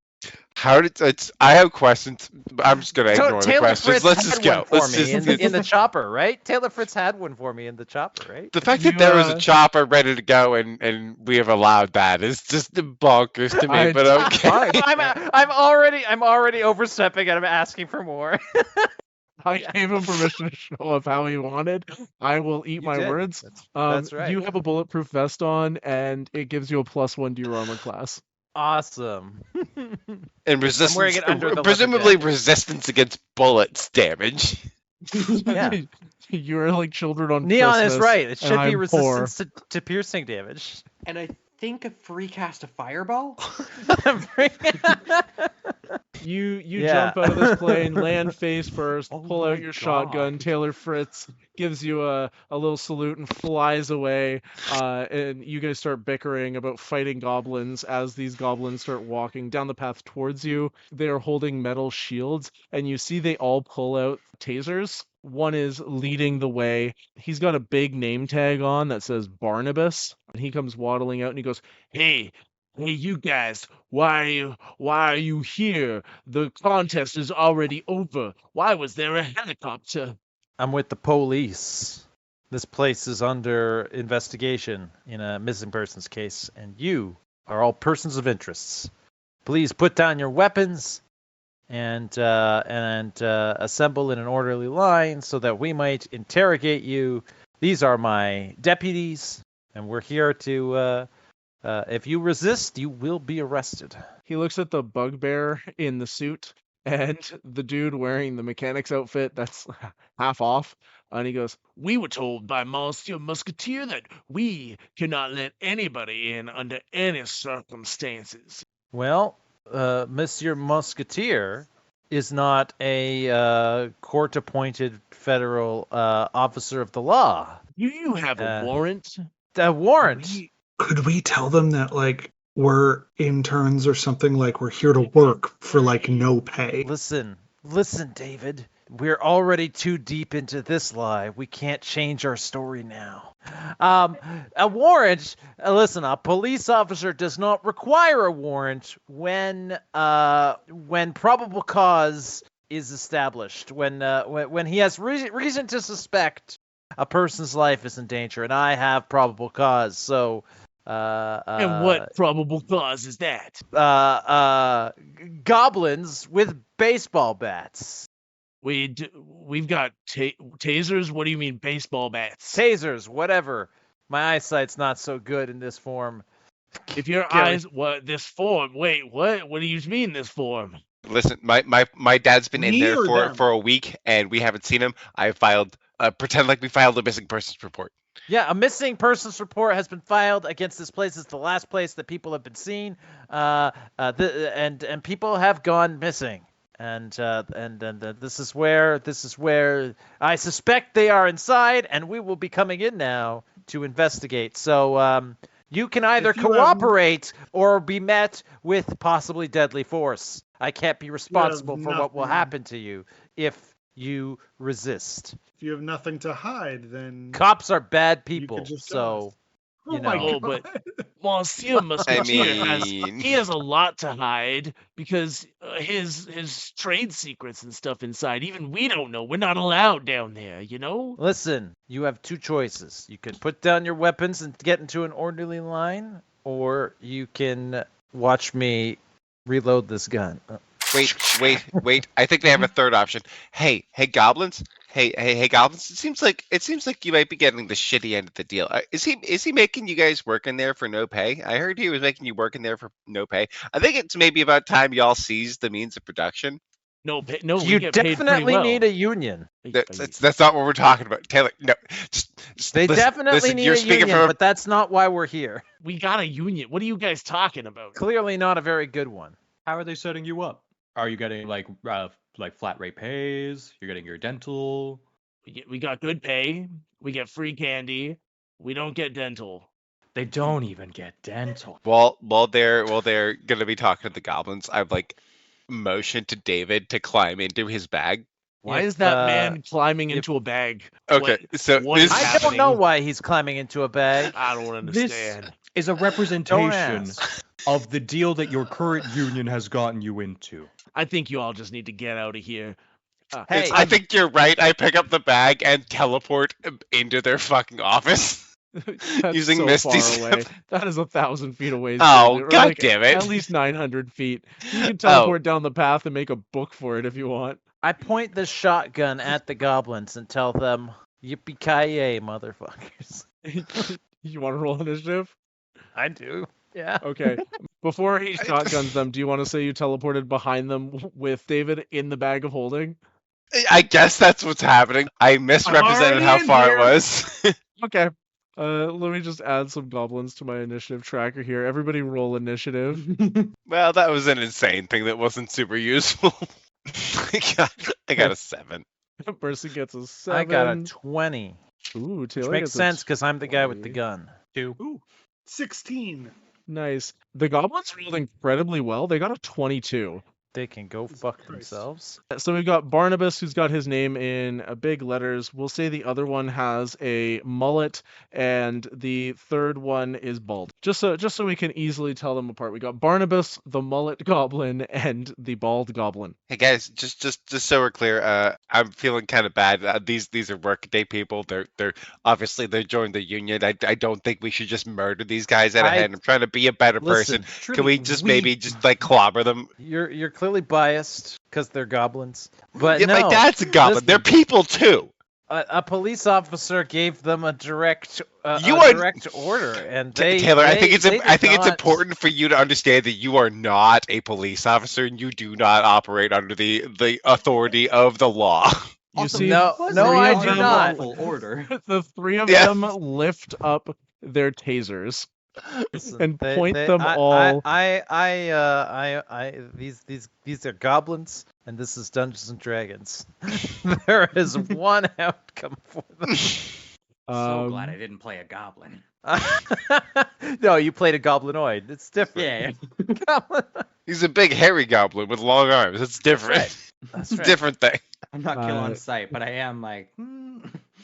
I have questions. I'm just gonna ignore the Taylor questions. Fritz Let's just had go. one for me in the chopper, right? Taylor Fritz had one for me in the chopper, right? The fact that there was a chopper ready to go and we have allowed that is just bonkers to me. But okay. I'm already overstepping and I'm asking for more. I gave him permission to show up how he wanted. I will eat my words. That's right. You have a bulletproof vest on, and it gives you a +1 to your armor class. Awesome. And resistance, wearing it under the leather presumably jacket. resistance against bullets damage. Yeah. You're like children on Neon Christmas. is right. It and should be I'm poor. resistance to piercing damage. And I think a free cast a fireball. You Yeah. jump out of this plane, land face first, Oh pull my out your shotgun. God. Taylor Fritz gives you a little salute and flies away. And you guys start bickering about fighting goblins as these goblins start walking down the path towards you. They are holding metal shields, and you see they all pull out tasers. One is leading the way. He's got a big name tag on that says Barnabas. And he comes waddling out and he goes, Hey, you guys, why are you here? The contest is already over. Why was there a helicopter? I'm with the police. This place is under investigation in a missing persons case, and you are all persons of interest. Please put down your weapons and assemble in an orderly line so that we might interrogate you. These are my deputies, and we're here to. If you resist, you will be arrested. He looks at the bugbear in the suit and the dude wearing the mechanic's outfit that's half off. And he goes, We were told by Monsieur Musketeer that we cannot let anybody in under any circumstances. Well, Monsieur Musketeer is not a court-appointed federal officer of the law. Do you have a warrant? A warrant? Could we tell them that, like, we're interns or something, like we're here to work for, like, no pay? Listen, David. We're already too deep into this lie. We can't change our story now. A warrant. Listen, a police officer does not require a warrant when probable cause is established. When he has reason to suspect a person's life is in danger, and I have probable cause. So. And what probable cause is that? Goblins with baseball bats. We've got tasers. What do you mean baseball bats? Tasers, whatever. My eyesight's not so good in this form. If your eyes, this form? Wait, what? What do you mean this form? Listen, my dad's been in there for a week, and we haven't seen him. I filed, pretend like we filed a missing persons report. Yeah, a missing persons report has been filed against this place. It's the last place that people have been seen, and people have gone missing. And this is where I suspect they are inside, and we will be coming in now to investigate. So you can either cooperate or be met with possibly deadly force. I can't be responsible for what will happen to you if you resist. If you have nothing to hide, then cops are bad people. So. Oh my God. But Monsieur Musketeer he has a lot to hide because his trade secrets and stuff inside. Even we don't know. We're not allowed down there, you know? Listen, you have two choices. You can put down your weapons and get into an orderly line, or you can watch me reload this gun. Wait. I think they have a third option. Hey, goblins. Hey, goblins. It seems like you might be getting the shitty end of the deal. Is he making you guys work in there for no pay? I heard he was making you work in there for no pay. I think it's maybe about time y'all seize the means of production. No, you definitely need a union. That's not what we're talking about, Taylor. No, they definitely need a union, but that's not why we're here. We got a union. What are you guys talking about? Clearly not a very good one. How are they setting you up? Are you getting like flat rate pays? You're getting your dental. We got good pay. We get free candy. We don't get dental. They don't even get dental. While they're gonna be talking to the goblins, I've motioned to David to climb into his bag. Why is that man climbing into a bag? Okay, I don't know why he's climbing into a bag. I don't understand. This is a representation of the deal that your current union has gotten you into. I think you all just need to get out of here. Hey, I think you're right. I pick up the bag and teleport into their fucking office. Using so Misty far away. That is 1,000 feet away. Oh, God damn it. At least 900 feet. You can teleport down the path and make a book for it if you want. I point the shotgun at the goblins and tell them, yippee-ki-yay, motherfuckers. You want to roll initiative? I do. Yeah. Okay. Before he shotguns them, do you want to say you teleported behind them with David in the bag of holding? I guess that's what's happening. I misrepresented already how in far here. it was. Okay. Let me just add some goblins to my initiative tracker here. Everybody roll initiative. Well, that was an insane thing that wasn't super useful. I got a 7. Person gets a 7. I got a 20. Ooh, Which Taylor makes gets a sense because I'm the guy with the 20. gun. 2. Ooh, 16. Nice. The goblins rolled incredibly well. They got a 22. They can go Jesus fuck Christ. themselves. So we've got Barnabas, who's got his name in big letters. We'll say the other one has a mullet, and the third one is bald. Just so we can easily tell them apart. We got Barnabas, the mullet goblin, and the bald goblin. Hey guys, just so we're clear, I'm feeling kind of bad. These are workday people. They're obviously they joined the union. I don't think we should just murder these guys out of hand. I'm trying to be a better person. Listen, Can we just maybe just like clobber them? You're clearly biased because they're goblins. But Yeah, no, my dad's a goblin. listen, They're people too. a police officer gave them a direct direct order, and Taylor, I think it's not... important for you to understand that you are not a police officer and you do not operate under the authority of the law. You Also, see, no, three I of do them- not. Unlawful order. The three of Yeah. them lift up their tasers. Listen, and point them these are goblins, and this is Dungeons and Dragons. There is one outcome for them. So glad I didn't play a goblin. No, you played a goblinoid. It's different. Yeah. Goblin. He's a big hairy goblin with long arms. It's different. That's It's right. a different thing. I'm not kill on sight, but I am like,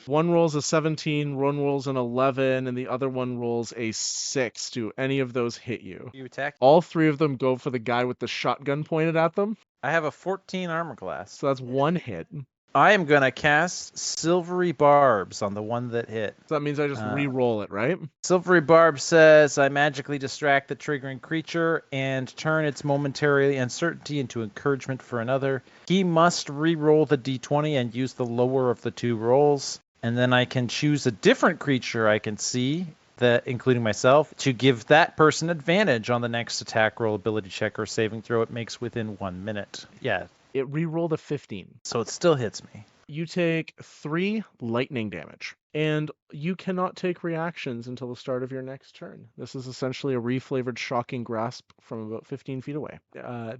One rolls a 17, one rolls an 11, and the other one rolls a 6. Do any of those hit you? You attack. All three of them go for the guy with the shotgun pointed at them. I have a 14 armor class. So that's one hit. So I am gonna cast Silvery Barbs on the one that hit. that means I just re-roll it, right? Silvery Barb says, I magically distract the triggering creature and turn its momentary uncertainty into encouragement for another. He must re-roll the d20 and use the lower of the two rolls. And then I can choose a different creature I can see, that including myself, to give that person advantage on the next attack roll, ability check, or saving throw it makes within 1 minute. Yeah, It re-rolled a 15. so it still hits me. You take 3 lightning damage, and you cannot take reactions until the start of your next turn. This is essentially a reflavored shocking grasp from about 15 feet away.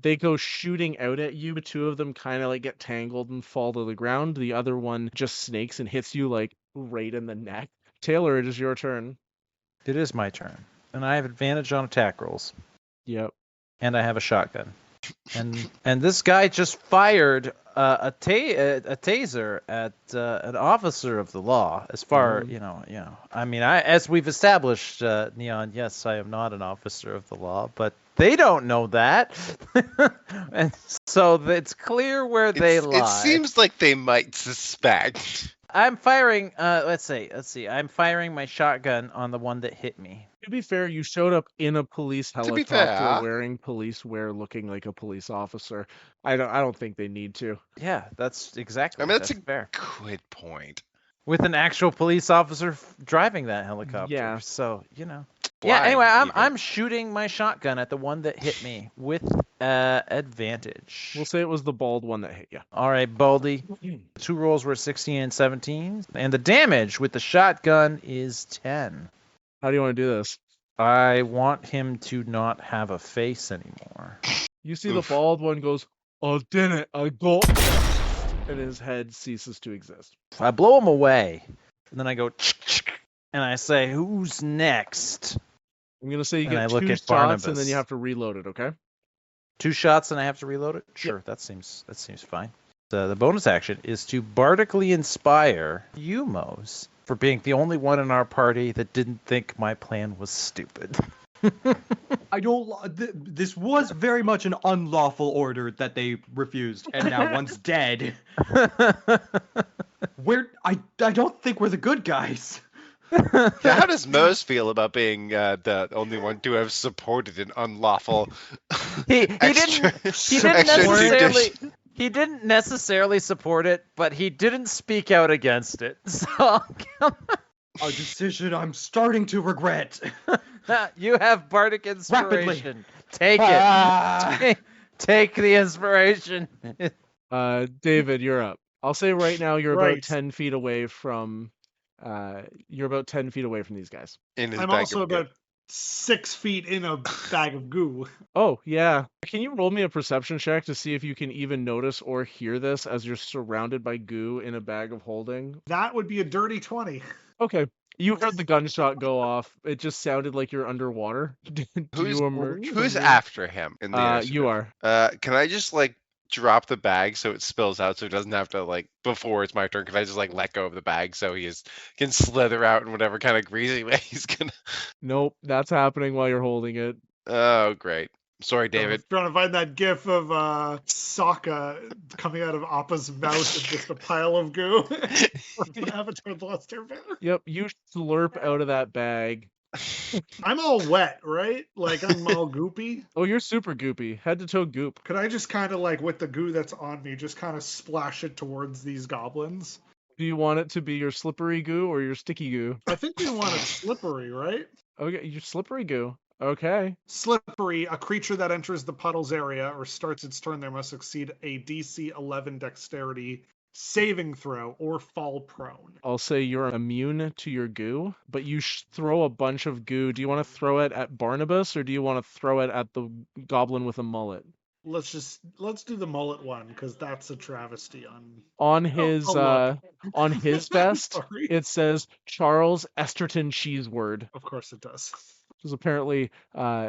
They go shooting out at you. 2 of them kind of like get tangled and fall to the ground. The other one just snakes and hits you like right in the neck. Taylor, it is your turn. It is my turn, and I have advantage on attack rolls, Yep. and I have a shotgun. And this guy just fired a taser at an officer of the law. As far you know. I mean, as we've established, Neon. Yes, I am not an officer of the law, but they don't know that, and so it's clear where they lie. It seems like they might suspect. I'm firing. Let's see. I'm firing my shotgun on the one that hit me. To be fair, you showed up in a police be helicopter fair. wearing police wear, looking like a police officer. I don't think they need to. Yeah, that's exactly. I mean, that's a fair. good point. With an actual police officer driving that helicopter. Yeah. So, Yeah, Why, anyway, even? I'm shooting my shotgun at the one that hit me with advantage. We'll say it was the bald one that hit you. All right, Baldy. 2 rolls were 16 and 17. And the damage with the shotgun is 10. How do you want to do this? I want him to not have a face anymore. You see Oof. the bald one goes, "I did it, I got," and his head ceases to exist. I blow him away. And then I go, and I say, who's next? I'm gonna say you And I get look 2 at shots and Barnabas. then you have to reload it. Okay? 2 shots and I have to reload it? Sure, that seems fine. The bonus action is to bardically inspire you, Mose, for being the only one in our party that didn't think my plan was stupid. I don't. This was very much an unlawful order that they refused, and now one's dead. I don't think we're the good guys. So how does Mose feel about being the only one to have supported an unlawful He extra, didn't necessarily. He didn't necessarily support it, but he didn't speak out against it. So A decision I'm starting to regret. You have bardic inspiration. Rapidly. Take it. Take the inspiration. David, you're up. I'll say right now you're about Right. 10 feet away from these guys. In his I'm bag also of goo. about 6 feet in a bag of goo. Oh, yeah. Can you roll me a perception check to see if you can even notice or hear this as you're surrounded by goo in a bag of holding? That would be a dirty 20. Okay. You heard the gunshot go off. It just sounded like you're underwater. Do Who's- you emerge? Who's from the- after him in the initiative? You are. Can I just like drop the bag so it spills out so it doesn't have to like before it's my turn? Can I just like let go of the bag so can slither out in whatever kind of greasy way he's gonna? Nope, that's happening while you're holding it. Oh, great. Sorry, I David. was trying to find that gif of Saga coming out of Appa's mouth and just a pile of goo. From Avatar The Last Airbender. Yep, you slurp out of that bag. I'm all wet, right? Like I'm all goopy. Oh, you're super goopy. Head to toe goop. Could I just kind of like with the goo that's on me, just kind of splash it towards these goblins? Do you want it to be your slippery goo or your sticky goo? I think we want it slippery, right? Okay, your slippery goo. Okay. Slippery, a creature that enters the puddles area or starts its turn there must succeed a DC 11 dexterity saving throw or fall prone. I'll say you're immune to your goo, but you throw a bunch of goo. Do you want to throw it at Barnabas or do you want to throw it at the goblin with a mullet? Let's do the mullet one because that's a travesty on his look. on his vest. Sorry. It says Charles Esterton Cheeseword, Of course it does. because apparently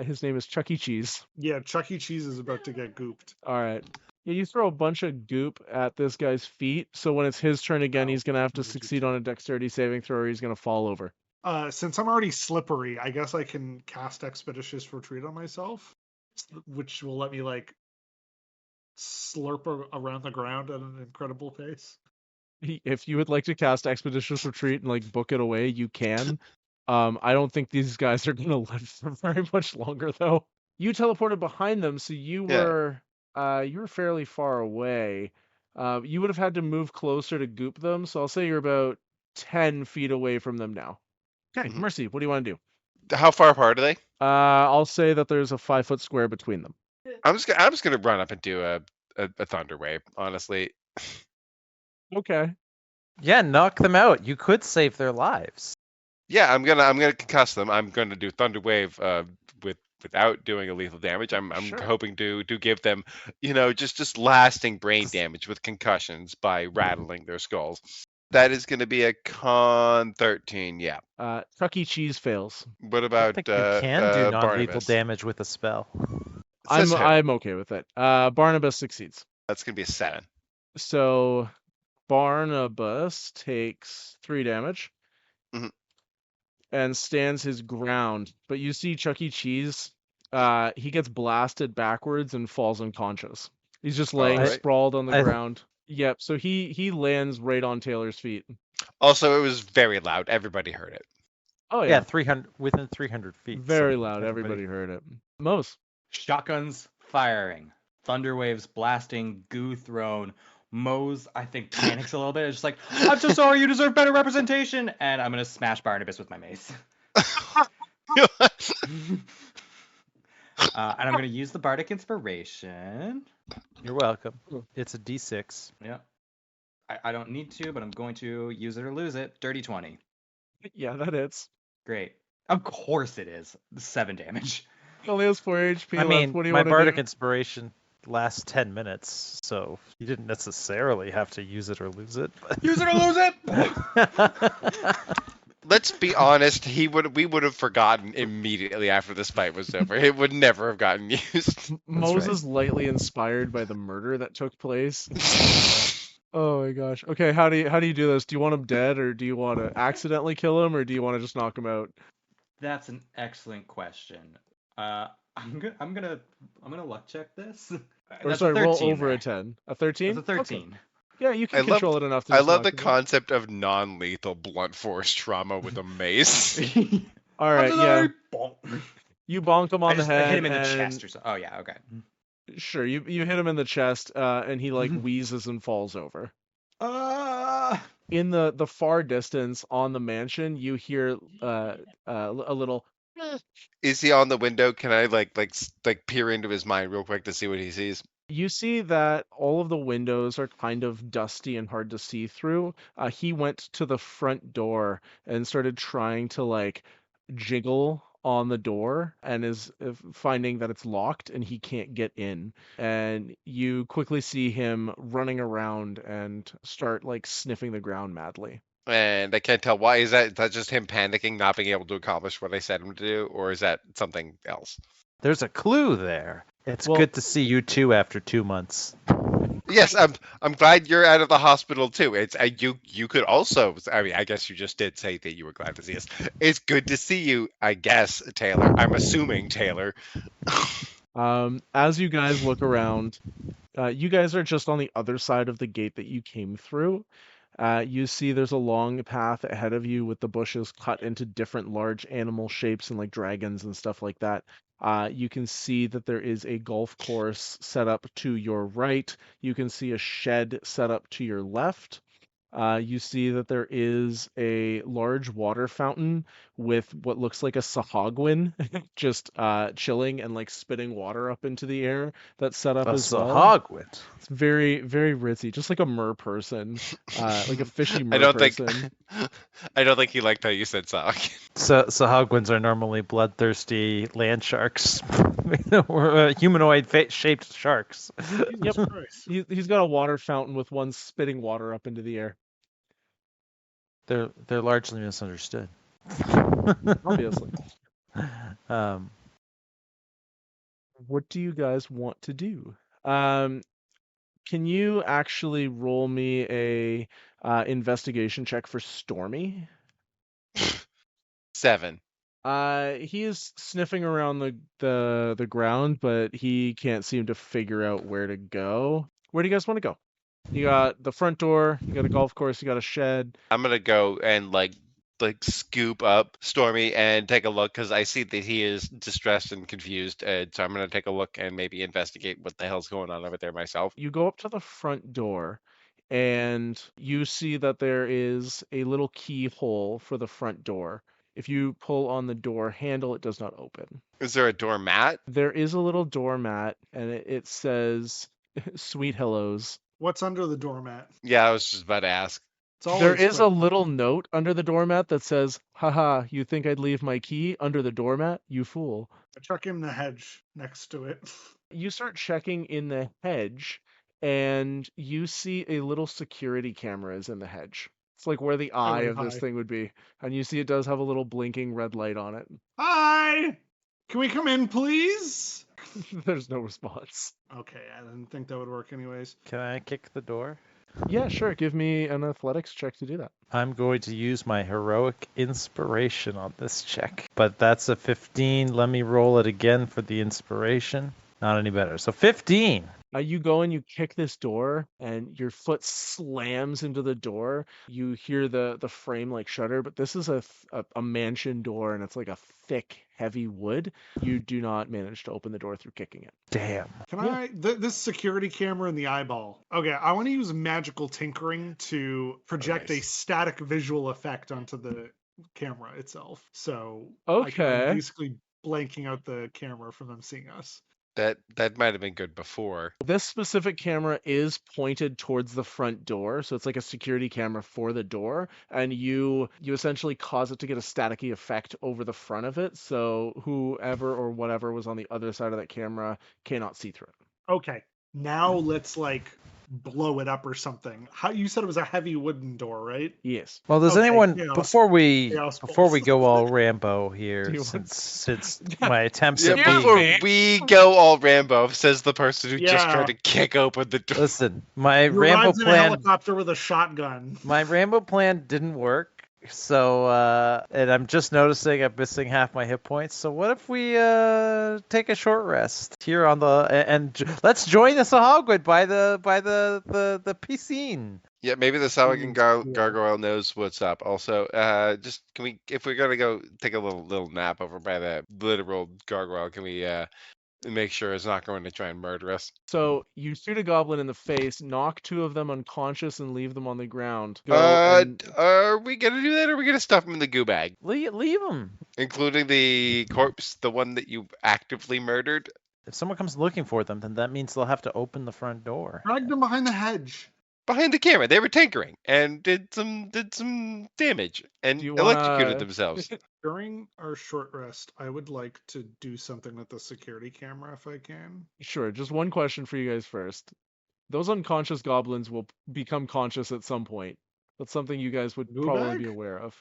his name is Chuck E. Cheese. Yeah, Chuck E. Cheese is about to get gooped. All right. Yeah, you throw a bunch of goop at this guy's feet, so when it's his turn again, he's gonna have to succeed on a dexterity saving throw, or he's gonna fall over. Since I'm already slippery, I guess I can cast Expeditious Retreat on myself, which will let me like slurp around the ground at an incredible pace. If you would like to cast Expeditious Retreat and like book it away, you can. I don't think these guys are gonna live for very much longer though. You teleported behind them, so you were fairly far away. You would have had to move closer to goop them, so I'll say you're about 10 feet away from them now. Okay, Mercy, what do you want to do? How far apart are they? I'll say that there's a 5-foot square between them. I'm just gonna run up and do a thunder wave. Honestly, Okay. Yeah, knock them out. You could save their lives. yeah, I'm gonna concuss them. I'm gonna do thunder wave without doing a lethal damage. I'm Sure. hoping to give them, just lasting brain damage with concussions by rattling their skulls. That is going to be a con 13. Yeah. Chuck E. Cheese fails. What I about think you can do non-lethal Barnabas? damage with a spell. Says who? I'm okay with it. Barnabas succeeds. That's going to be a 7. So Barnabas takes 3 damage Mhm. and stands his ground. But you see Chuck E. Cheese, he gets blasted backwards and falls unconscious. He's just laying Alright. sprawled on the I- ground. Yep, so he lands right on Taylor's feet. Also, it was very loud. Everybody heard it. Oh Yeah, yeah, 300 within 300 feet. very so loud. Everybody heard it. Mose. Shotguns firing, thunder waves blasting, goo thrown. Mose, I think, panics a little bit. It's just like, I'm so sorry, you deserve better representation, and I'm gonna smash Barnabas with my mace. And I'm gonna use the bardic inspiration. You're welcome. It's a D6. Yeah, I don't need to, but I'm going to use it or lose it. Dirty 20. Yeah, that hits. Great. Of course it is. 7 damage. Only has 4 HP I left. mean, What do you my want to bardic do? inspiration lasts 10 minutes, so you didn't necessarily have to use it or lose it. Use it or lose it! Let's be honest. We would have forgotten immediately after this fight was over. It would never have gotten used. Mose right. is lightly inspired by the murder that took place. Oh my gosh. Okay, how do you do this? Do you want him dead, or do you want to accidentally kill him, or do you want to just knock him out? That's an excellent question. I'm gonna luck check this. Or That's sorry, a roll 13 over there. a 10. A 13? That's a 13. Yeah, you can I love- control it enough to I just love knock the him out. concept of non-lethal blunt force trauma with a mace. All right, yeah. You bonk him on the I head. hit him in the and- chest or something. Oh yeah, okay. Sure, you hit him in the chest, and he like wheezes and falls over. In the far distance on the mansion, you hear a little. Is he on the window? Can I like peer into his mind real quick to see what he sees? You see that all of the windows are kind of dusty and hard to see through. He went to the front door and started trying to like jiggle on the door and is finding that it's locked and he can't get in. And you quickly see him running around and start like sniffing the ground madly. And I can't tell why. Is that just him panicking, not being able to accomplish what I said him to do, or is that something else? There's a clue there. It's Well- good to see you two after 2 months. Yes, I'm glad you're out of the hospital too. It's you could also. I mean, I guess you just did say that you were glad to see us. It's good to see you, I guess, Taylor. I'm assuming Taylor. As you guys look around, you guys are just on the other side of the gate that you came through. You see there's a long path ahead of you with the bushes cut into different large animal shapes and like dragons and stuff like that. You can see that there is a golf course set up to your right. You can see a shed set up to your left. You see that there is a large water fountain with what looks like a sahagwin just chilling and like spitting water up into the air that's set up That's as a well. hogwit. It's very, very ritzy, just like a mer person, like a fishy mer I don't person. think. I don't think he liked how you said sock. So hogwins are normally bloodthirsty land sharks, or humanoid-shaped sharks. Jesus Christ. He's got a water fountain with one spitting water up into the air. They're largely misunderstood. Obviously. Um, What do you guys want to do? Can you actually roll me a investigation check for Stormy? 7. He is sniffing around the ground, but he can't seem to figure out where to go. Where do you guys want to go? You got the front door, you got a golf course, you got a shed. I'm gonna go and like scoop up Stormy and take a look because I see that he is distressed and confused. So I'm gonna take a look and maybe investigate what the hell's going on over there myself. You go up to the front door and you see that there is a little keyhole for the front door. If you pull on the door handle, it does not open. Is there a doormat? There is a little doormat and it says sweet hellos. What's under the doormat? Yeah, I was just about to ask. It's always There is put- a little note under the doormat that says, haha, you think I'd leave my key under the doormat? You fool. I chuck in the hedge next to it. You start checking in the hedge and you see a little security camera is in the hedge. It's like where the eye wave of this hi. thing would be. And you see it does have a little blinking red light on it. Hi! Can we come in, please? There's no response. Okay, I didn't think that would work anyways. can I kick the door? Yeah, sure. Give me an athletics check to do that. I'm going to use my heroic inspiration on this check. But that's a 15. Let me roll it again for the inspiration. Not any better. So 15. You go and you kick this door, and your foot slams into the door. You hear the frame like shudder, but this is a mansion door, and it's like a thick, heavy wood. You do not manage to open the door through kicking it. Damn. Can Yeah. I this security camera in the eyeball? Okay, I want to use magical tinkering to project nice. a static visual effect onto the camera itself. So Okay. I'm basically blanking out the camera from them seeing us. That might have been good before. This specific camera is pointed towards the front door, so it's like a security camera for the door, and you essentially cause it to get a staticky effect over the front of it, so whoever or whatever was on the other side of that camera cannot see through it. Okay, now let's like blow it up or something. How you said it was a heavy wooden door, right? Yes. Well, does Okay, anyone yeah, before we balls. go all Rambo here, Do you want- since my attempts Yeah, at Excuse being me. before we go all Rambo, says the person who just Yeah. tried to kick open the door. listen, my He Rambo arrives in a plan helicopter with a shotgun. my Rambo plan didn't work. So and I'm just noticing I'm missing half my hit points. So what if we take a short rest here on the and let's join the Sahagwid by the piscine. Yeah, maybe the Saga Yeah. gargoyle knows what's up. Also, just can we, if we're gonna go take a little nap over by the literal gargoyle, can we and make sure it's not going to try and murder us. So you shoot a goblin in the face, knock 2 of them unconscious, and leave them on the ground. And... Are we gonna do that, or are we gonna stuff them in the goo bag? Leave them. Including the corpse, the one that you actively murdered? If someone comes looking for them, then that means they'll have to open the front door. Drag them behind the hedge. Behind the camera, they were tinkering and did some damage and electrocuted themselves. During our short rest, I would like to do something with the security camera if I can. Sure, just one question for you guys first. Those unconscious goblins will become conscious at some point. That's something you guys would probably be aware of.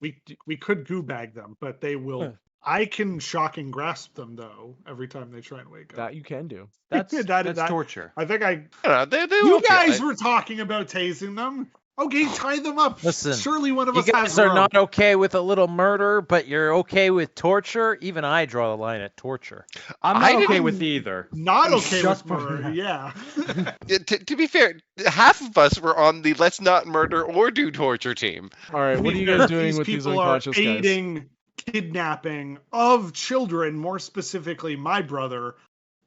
We could goo bag them, but they will. I can shock and grasp them though every time they try and wake up. That you can do. That's torture. I think I. don't know, they You guys were talking about tasing them. Okay, tie them up. Listen, surely one of you us has guys are not okay with a little murder, but you're okay with torture. Even I draw the line at torture. I'm not okay with either. Not okay with murder. Yeah. To be fair, half of us were on the let's not murder or do torture team. All right, what are you guys doing with these unconscious guys? Aiding kidnapping of children, more specifically my brother.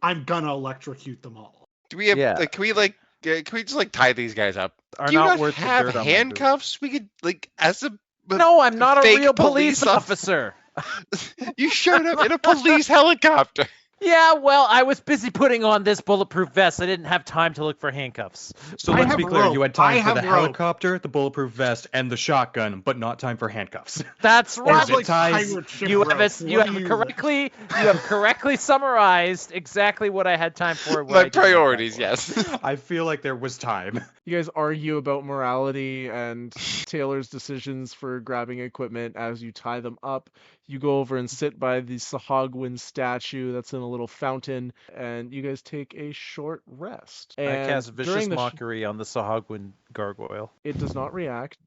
I'm gonna electrocute them all. Do we have? Can we just tie these guys up? Are Do you not not worth the have dirt on my handcuffs? We could as a No, I'm not a fake real police officer. You showed up in a police helicopter. Yeah, well, I was busy putting on this bulletproof vest. I didn't have time to look for handcuffs. So let's be clear, you had time for the rope. helicopter, the bulletproof vest, and the shotgun, but not time for handcuffs. That's right. You have correctly summarized exactly what I had time for. My priorities, yes. I feel like there was time. You guys argue about morality and Taylor's decisions for grabbing equipment as you tie them up. You go over and sit by the Sahagwin statue that's in a little fountain, and you guys take a short rest. And I cast vicious mockery on the Sahagwin gargoyle. It does not react.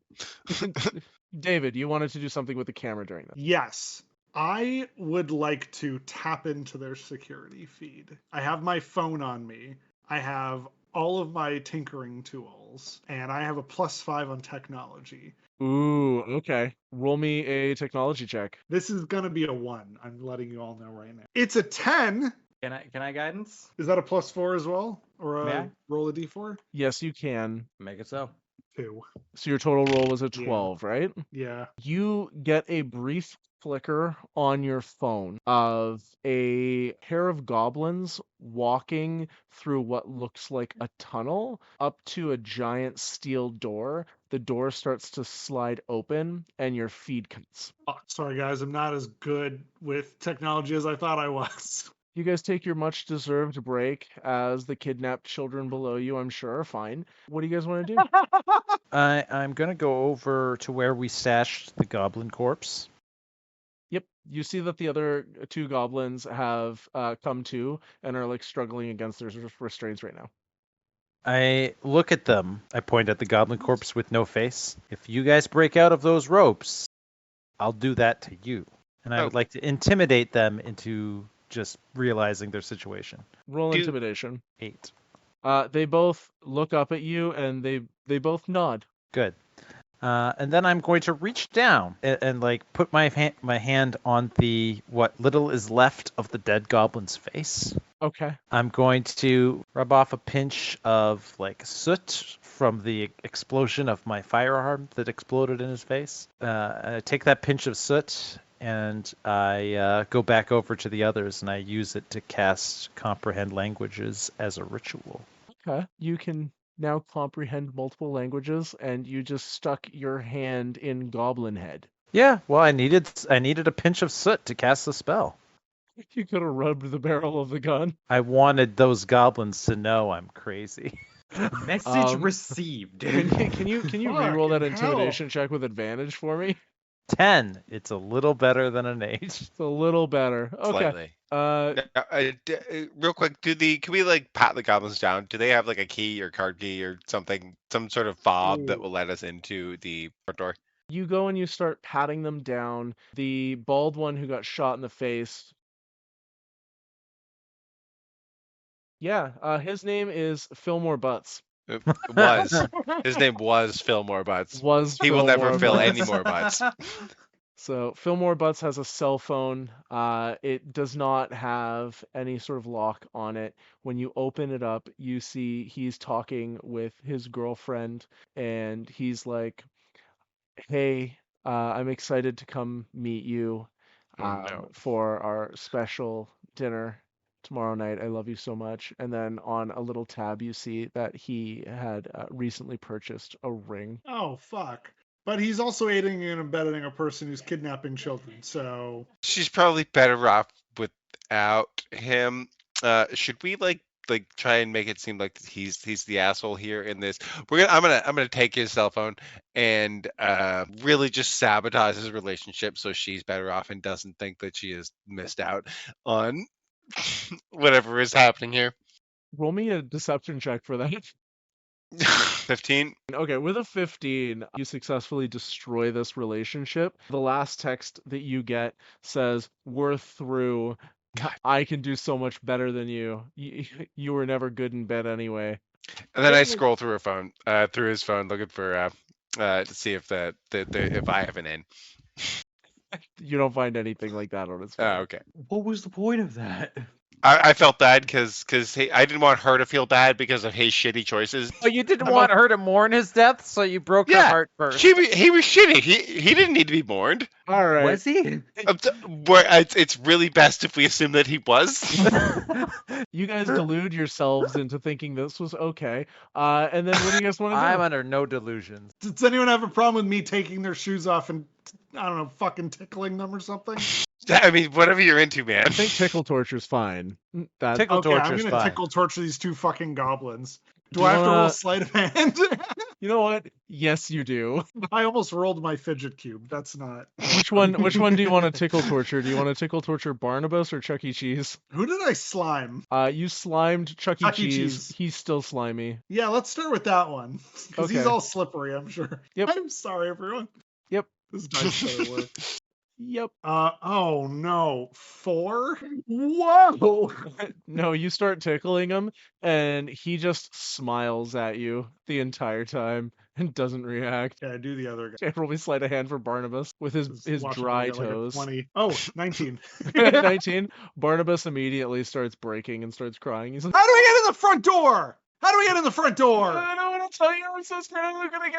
David, you wanted to do something with the camera during this. Yes. I would like to tap into their security feed. I have my phone on me. I have all of my tinkering tools, and I have a +5 on technology. Ooh, okay. Roll me a technology check. This is gonna be a 1. I'm letting you all know right now. It's a 10. Can I guidance? Is that a +4 as well, or roll a d4? Yes, you can. Make it so. 2. So your total roll was a 12, right? Yeah. You get a brief flicker on your phone of a pair of goblins walking through what looks like a tunnel up to a giant steel door. The door starts to slide open and your feed cuts. Oh, sorry guys, I'm not as good with technology as I thought I was. You guys take your much deserved break as the kidnapped children below you, I'm sure, are fine. What do you guys want to do? I'm going to go over to where we stashed the goblin corpse. Yep. You see that the other 2 goblins have come to and are struggling against their restraints right now. I look at them. I point at the goblin corpse with no face. If you guys break out of those ropes, I'll do that to you. And I would like to intimidate them into just realizing their situation. Roll intimidation. 8. They both look up at you and they both nod. Good. And then I'm going to reach down and put my hand on the what little is left of the dead goblin's face. Okay. I'm going to rub off a pinch of soot from the explosion of my firearm that exploded in his face. I take that pinch of soot and I go back over to the others and I use it to cast Comprehend Languages as a ritual. Okay. You can now comprehend multiple languages, and you just stuck your hand in Goblin Head. Yeah, well, I needed a pinch of soot to cast the spell. You could have rubbed the barrel of the gun. I wanted those goblins to know I'm crazy. Message received. Can you reroll that intimidation check with advantage for me? 10. It's a little better than an 8. It's a little better. Okay. Slightly. Real quick, can we pat the goblins down? Do they have a key or card key or something, some sort of fob that will let us into the front door? You go and you start patting them down. The bald one who got shot in the face. Yeah, his name is Fillmore Butts. It was. His name was Fillmore Butts. He will never fill any more butts. So Fillmore Butts has a cell phone. It does not have any sort of lock on it. When you open it up, you see he's talking with his girlfriend, and he's like, "Hey, I'm excited to come meet you No. for our special dinner tomorrow night. I love you so much." And then on a little tab, you see that he had recently purchased a ring. Oh, fuck. But he's also aiding and abetting a person who's kidnapping children, so... She's probably better off without him. Should we like try and make it seem like he's the asshole here in this? I'm gonna take his cell phone and really just sabotage his relationship so she's better off and doesn't think that she has missed out on whatever is happening here. Roll me a deception check for that. 15. Okay, with a 15, you successfully destroy this relationship. The last text that you get says, "We're through. I can do so much better than you. You were never good in bed anyway." And then I scroll through his phone, looking for to see if if I have an in. You don't find anything like that on his phone. Oh, okay. What was the point of that? I felt bad because I didn't want her to feel bad because of his shitty choices. Oh, you didn't want her to mourn his death, so you broke her Yeah, heart first. He was shitty. He didn't need to be mourned. All right. Was he? It's really best if we assume that he was. You guys delude yourselves into thinking this was okay. And then what do you guys want to do? I'm under no delusions. Does anyone have a problem with me taking their shoes off and, I don't know, fucking tickling them or something? I mean, whatever you're into, man. I think tickle torture's fine. Tickle Okay, I'm torture's gonna fine. tickle torture these two fucking goblins. Do Do I you have to roll wanna- a sleight of hand? You know what? Yes, you do. I almost rolled my fidget cube. That's not... Which one do you want to tickle torture? Do you want to tickle torture Barnabas or Chuck E. Cheese? Who did I slime? You slimed Chuck E. Chuck E. Cheese. Cheese. He's still slimy. Yeah, let's start with that one. Because he's Okay. all slippery, I'm sure. Yep. I'm sorry, everyone. Yep. This dice better work. Yep. Oh no. 4? Whoa! No, you start tickling him, and he just smiles at you the entire time and doesn't react. Yeah, do the other guy. And roll me sleight of hand for Barnabas with his Watch him dry get like a toes. 20. Oh, 19. 19. Barnabas immediately starts breaking and starts crying. He's like, How do we get in the front door? How do we get in the front door? I don't want to tell you. I'm so scared. I'm gonna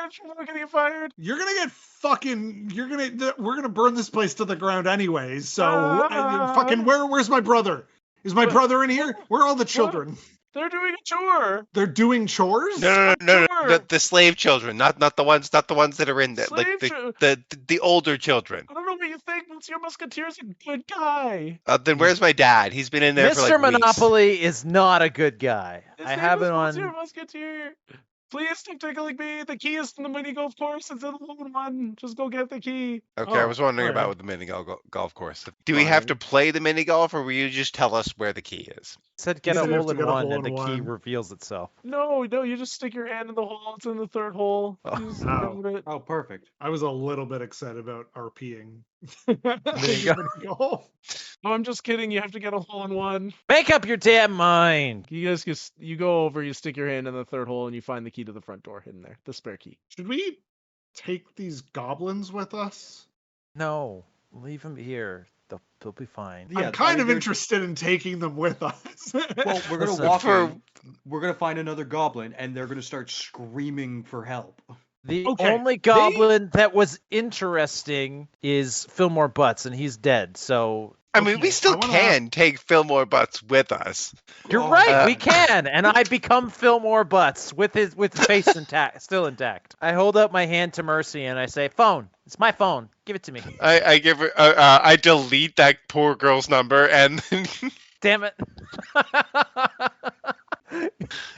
get fired. You're gonna get fucking. We're gonna burn this place to the ground anyways. So fucking. Where's my brother? Is my brother in here? Where are all the children? They're doing a tour. They're doing chores. No. Sure. The slave children, not the ones that are in there, like Slave the older children. I don't know what you think. Monsieur Musketeers a good guy. Then where's my dad? He's been in there for Mr. like weeks. Monopoly is not a good guy. His I name have is it Monsieur on. Musketeer. Please stop tickling me. The key is in the mini golf course. It's in the little one. Just go get the key. Okay, I Oh, was wondering alright. about with the mini golf course. Do we have to play the mini golf, or will you just tell us where the key is? Said get He a said you have hole to in get a one, hole and the in key one. reveals itself. No, you just stick your hand in the hole. It's in the third hole. Oh. You just Oh. grab it. Oh, perfect. I was a little bit excited about RPing. No, I'm just kidding. You have to get a hole in one. Make up your damn mind. You guys just you go over, you stick your hand in the third hole, and you find the key to the front door hidden there. The spare key. Should we take these goblins with us? No, leave him here. They'll be fine. Yeah, I'm kind of they're- interested in taking them with us. Well, we're gonna Listen, walk for- in. We're gonna find another goblin, and they're gonna start screaming for help. The Okay, only goblin that was interesting is Fillmore Butts, and he's dead. So I mean, Okay, we still I wanna- can take Fillmore Butts with us. you're Oh, right, we can, and I become Fillmore Butts with his face intact, still intact. I hold up my hand to Mercy and I say, "Phone, it's my phone. Give it to me." I give her. I delete that poor girl's number and Damn it.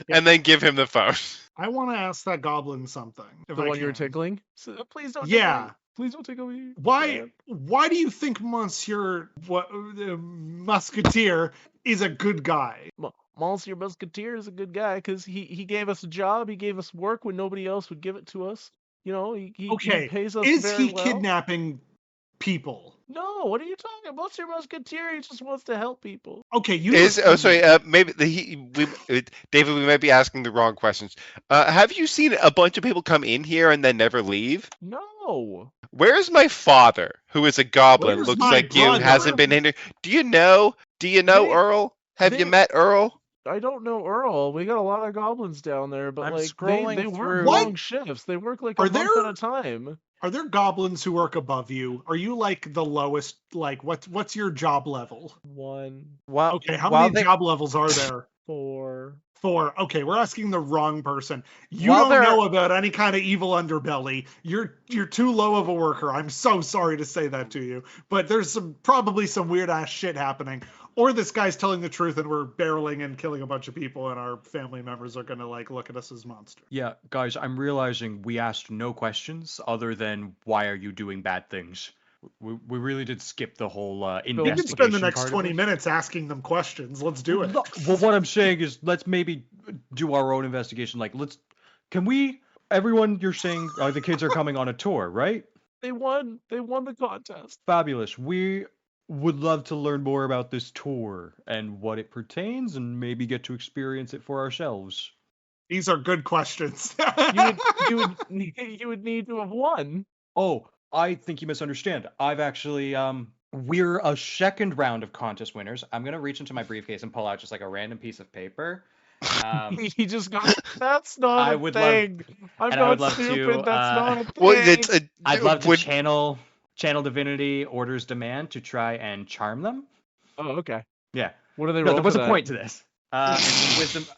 and then give him the phone. I want to ask that goblin something. If The I one you were can. tickling. So, please don't. Yeah. Tickle me. Please don't tickle me. Why do you think Monsieur Musketeer is a good guy? Monsieur Musketeer is a good guy because he gave us a job. He gave us work when nobody else would give it to us. You know, he Okay, pays us Is very he well. kidnapping people? No, what are you talking about? Monsieur Musketeer, he just wants to help people. Okay, you Maybe David, we might be asking the wrong questions. Have you seen a bunch of people come in here and then never leave? No. Where's my father, who is a goblin, Where's looks my like you, brother? hasn't been in here? Do you know Earl? Have you met Earl? I don't know Earl. We got a lot of goblins down there, but I'm they scrolling work through- long shifts. They work like a Are month there- at a time. Are there goblins who work above you? Are you like the lowest? Like, what's your job level? 1, Okay, how many job levels are there? 4. 4. Okay, we're asking the wrong person. You While don't they're- know about any kind of evil underbelly. You're too low of a worker. I'm so sorry to say that to you, but there's probably some weird ass shit happening. Or this guy's telling the truth and we're barreling and killing a bunch of people and our family members are gonna like look at us as monsters. Yeah, guys, I'm realizing we asked no questions other than why are you doing bad things. We really did skip the whole investigation. We can spend the next part of 20 it. minutes asking them questions. Let's do it. Well, what I'm saying is, let's maybe do our own investigation. Like, everyone, you're saying the kids are coming on a tour, right? They won the contest. Fabulous. We would love to learn more about this tour and what it pertains and maybe get to experience it for ourselves. These are good questions. You would need to have won. Oh, I think you misunderstand. I've actually, we're a second round of contest winners. I'm going to reach into my briefcase and pull out just like a random piece of paper. He just got. That's not I a would thing. I'm and I would not love stupid. to, That's not a thing. Well, I'd love to channel divinity orders demand to try and charm them. Oh, okay. Yeah. What do they No, roll there was for a that? point to this.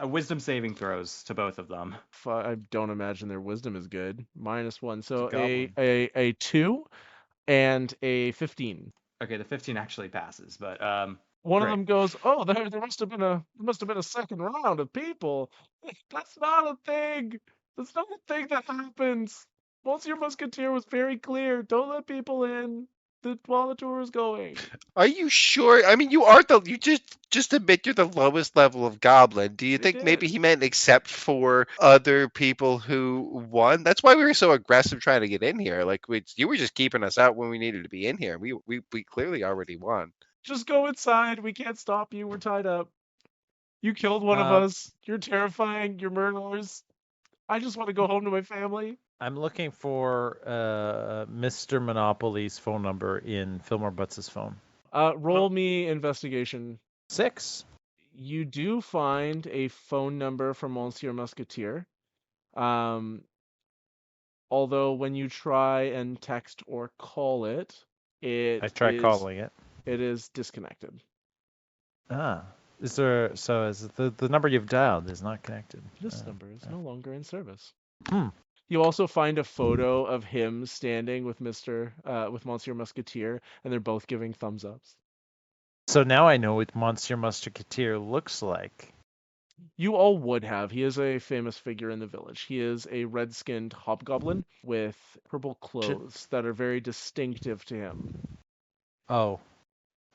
Wisdom saving throws to both of them. I don't imagine their wisdom is good. -1. So It's a a 2 and a 15. Okay, the 15 actually passes, but One great. of them goes, "Oh, there must have been a second round of people." That's not a thing. That's not a thing that happens. Monsieur Musketeer was very clear. Don't let people in while the tour is going. Are you sure? I mean, you just admit you're the lowest level of goblin. Do you think did. maybe he meant except for other people who won? That's why we were so aggressive trying to get in here. Like you were just keeping us out when we needed to be in here. We clearly already won. Just go inside. We can't stop you. We're tied up. You killed one of us. You're terrifying. You're murderers. I just want to go home to my family. I'm looking for Mr. Monopoly's phone number in Fillmore Butts' phone. Roll me investigation. 6. You do find a phone number from Monsieur Musketeer. Although when you try and text or call it, I tried calling it. It is disconnected. Is the number you've dialed is not connected? This number is no longer in service. Hmm. You also find a photo of him standing with Monsieur Musketeer, and they're both giving thumbs ups. So now I know what Monsieur Musketeer looks like. You all would have. He is a famous figure in the village. He is a red-skinned hobgoblin with purple clothes that are very distinctive to him. Oh,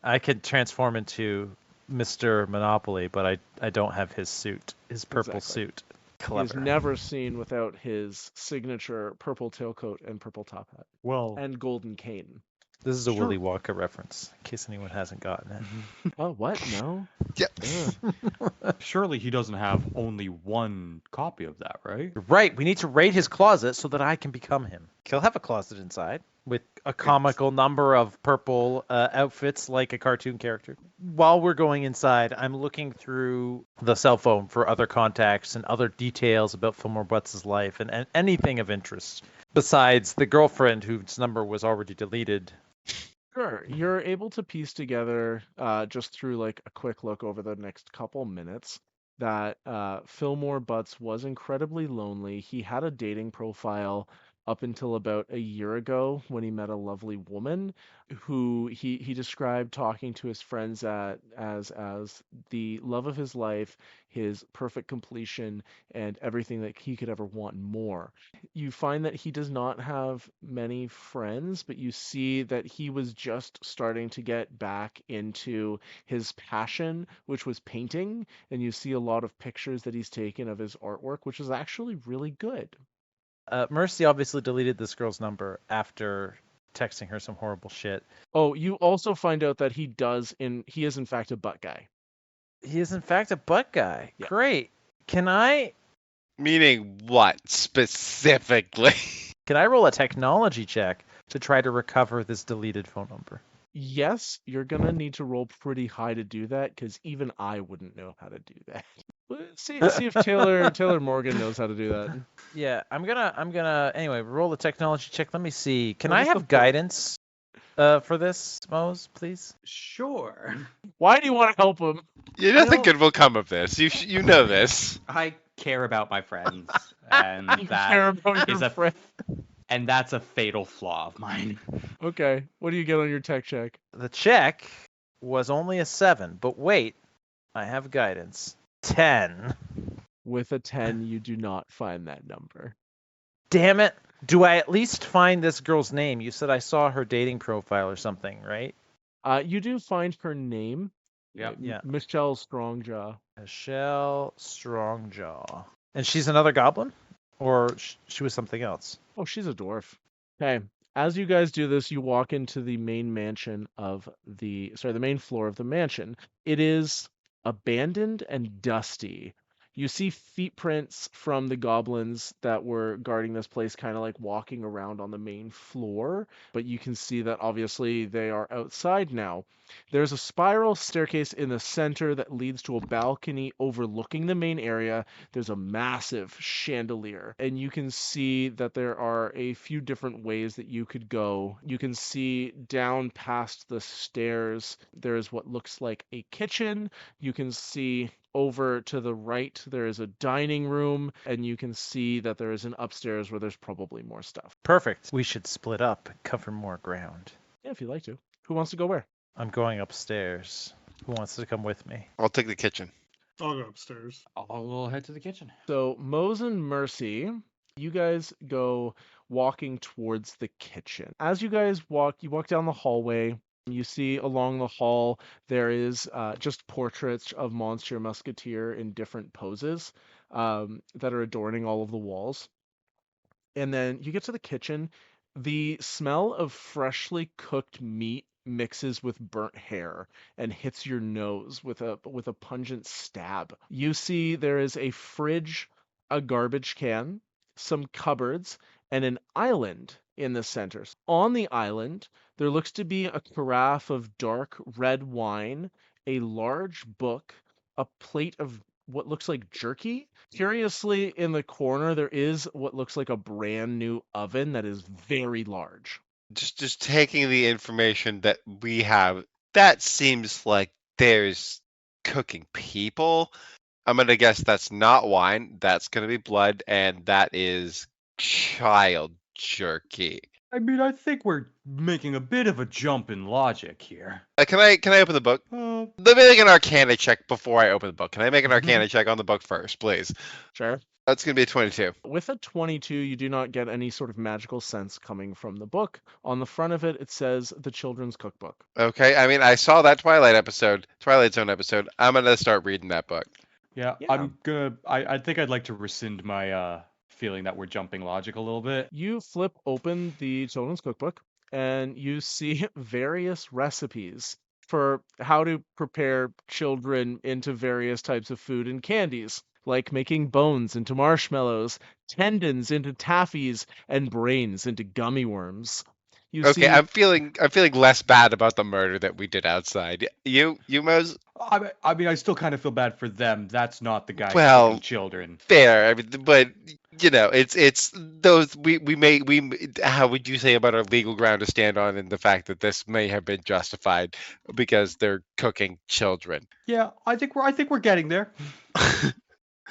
I could transform into Mr. Monopoly, but I don't have his suit, his purple suit. Clever. He is never seen without his signature purple tailcoat and purple top hat. Well, and golden cane. This is a Willy Wonka reference, in case anyone hasn't gotten it. Oh, what? No? Yep. Surely he doesn't have only one copy of that, right? Right. We need to raid his closet so that I can become him. He'll have a closet inside with a comical number of purple outfits like a cartoon character. While we're going inside, I'm looking through the cell phone for other contacts and other details about Fillmore Butts' life and anything of interest besides the girlfriend whose number was already deleted. Sure. You're able to piece together, just through like a quick look over the next couple minutes, that Fillmore Butts was incredibly lonely. He had a dating profile up until about a year ago when he met a lovely woman who he described talking to his friends as the love of his life, his perfect completion, and everything that he could ever want more. You find that he does not have many friends, but you see that he was just starting to get back into his passion, which was painting, and you see a lot of pictures that he's taken of his artwork, which is actually really good. Mercy obviously deleted this girl's number after texting her some horrible shit. Oh, you also find out that he is in fact a butt guy. He is in fact a butt guy. Yeah. Great. Can I Meaning what specifically? roll a technology check to try to recover this deleted phone number? Yes, you're gonna need to roll pretty high to do that, because even I wouldn't know how to do that. See if Taylor Morgan knows how to do that. Yeah, I'm gonna anyway roll the technology check. Let me see. Can What I is the have guidance for this, Mose, please? Sure. Why do you want to help him? Nothing good will come of this. You know this. I care about my friends, and You care about is your friend. and that's a fatal flaw of mine. Okay, what do you get on your tech check? The check was only a 7, but wait, I have guidance. 10. With a 10, you do not find that number. Damn it. Do I at least find this girl's name? You said I saw her dating profile or something, right? You do find her name. Yep. Yeah. Michelle Strongjaw. Michelle Strongjaw. And she's another goblin? Or she was something else? Oh, she's a dwarf. Okay. As you guys do this, you walk into the main the main floor of the mansion. It is abandoned and dusty. You see feet prints from the goblins that were guarding this place kind of like walking around on the main floor, but you can see that obviously they are outside now. There's a spiral staircase in the center that leads to a balcony overlooking the main area. There's a massive chandelier, and you can see that there are a few different ways that you could go. You can see down past the stairs, there is what looks like a kitchen. You can see over to the right, there is a dining room, and you can see that there is an upstairs where there's probably more stuff. Perfect. We should split up and cover more ground. Yeah, if you'd like to. Who wants to go where? I'm going upstairs. Who wants to come with me? I'll take the kitchen. I'll go upstairs. I'll head to the kitchen. So Mose and Mercy, you guys go walking towards the kitchen. As you guys walk, you walk down the hallway. You see along the hall there is just portraits of Monsieur Musketeer in different poses that are adorning all of the walls. And then you get to the kitchen. The smell of freshly cooked meat mixes with burnt hair and hits your nose with a pungent stab. You see there is a fridge, a garbage can, some cupboards, and an island in the center. On the island, there looks to be a carafe of dark red wine, a large book, a plate of what looks like jerky. Curiously, in the corner, there is what looks like a brand new oven that is very large. Just taking the information that we have, that seems like there's cooking people. I'm gonna guess that's not wine. That's gonna be blood, and that is child jerky. I mean, I think we're making a bit of a jump in logic here. Can I open the book? Let me make an Arcana check before I open the book. Can I make an Arcana check on the book first, please? Sure. That's gonna be a 22. With a 22, you do not get any sort of magical sense coming from the book. On the front of it, it says The Children's Cookbook. Okay, I mean, I saw that Twilight Zone episode. I'm gonna start reading that book. Yeah. I think I'd like to rescind my feeling that we're jumping logic a little bit. You flip open the Children's Cookbook, and you see various recipes for how to prepare children into various types of food and candies, like making bones into marshmallows, tendons into taffies, and brains into gummy worms. Okay, I'm feeling less bad about the murder that we did outside. You Mose? I mean, I still kind of feel bad for them. That's not the guy Well, children. Fair. I mean, but you know, it's those we how would you say about our legal ground to stand on in the fact that this may have been justified because they're cooking children. Yeah, I think we're getting there.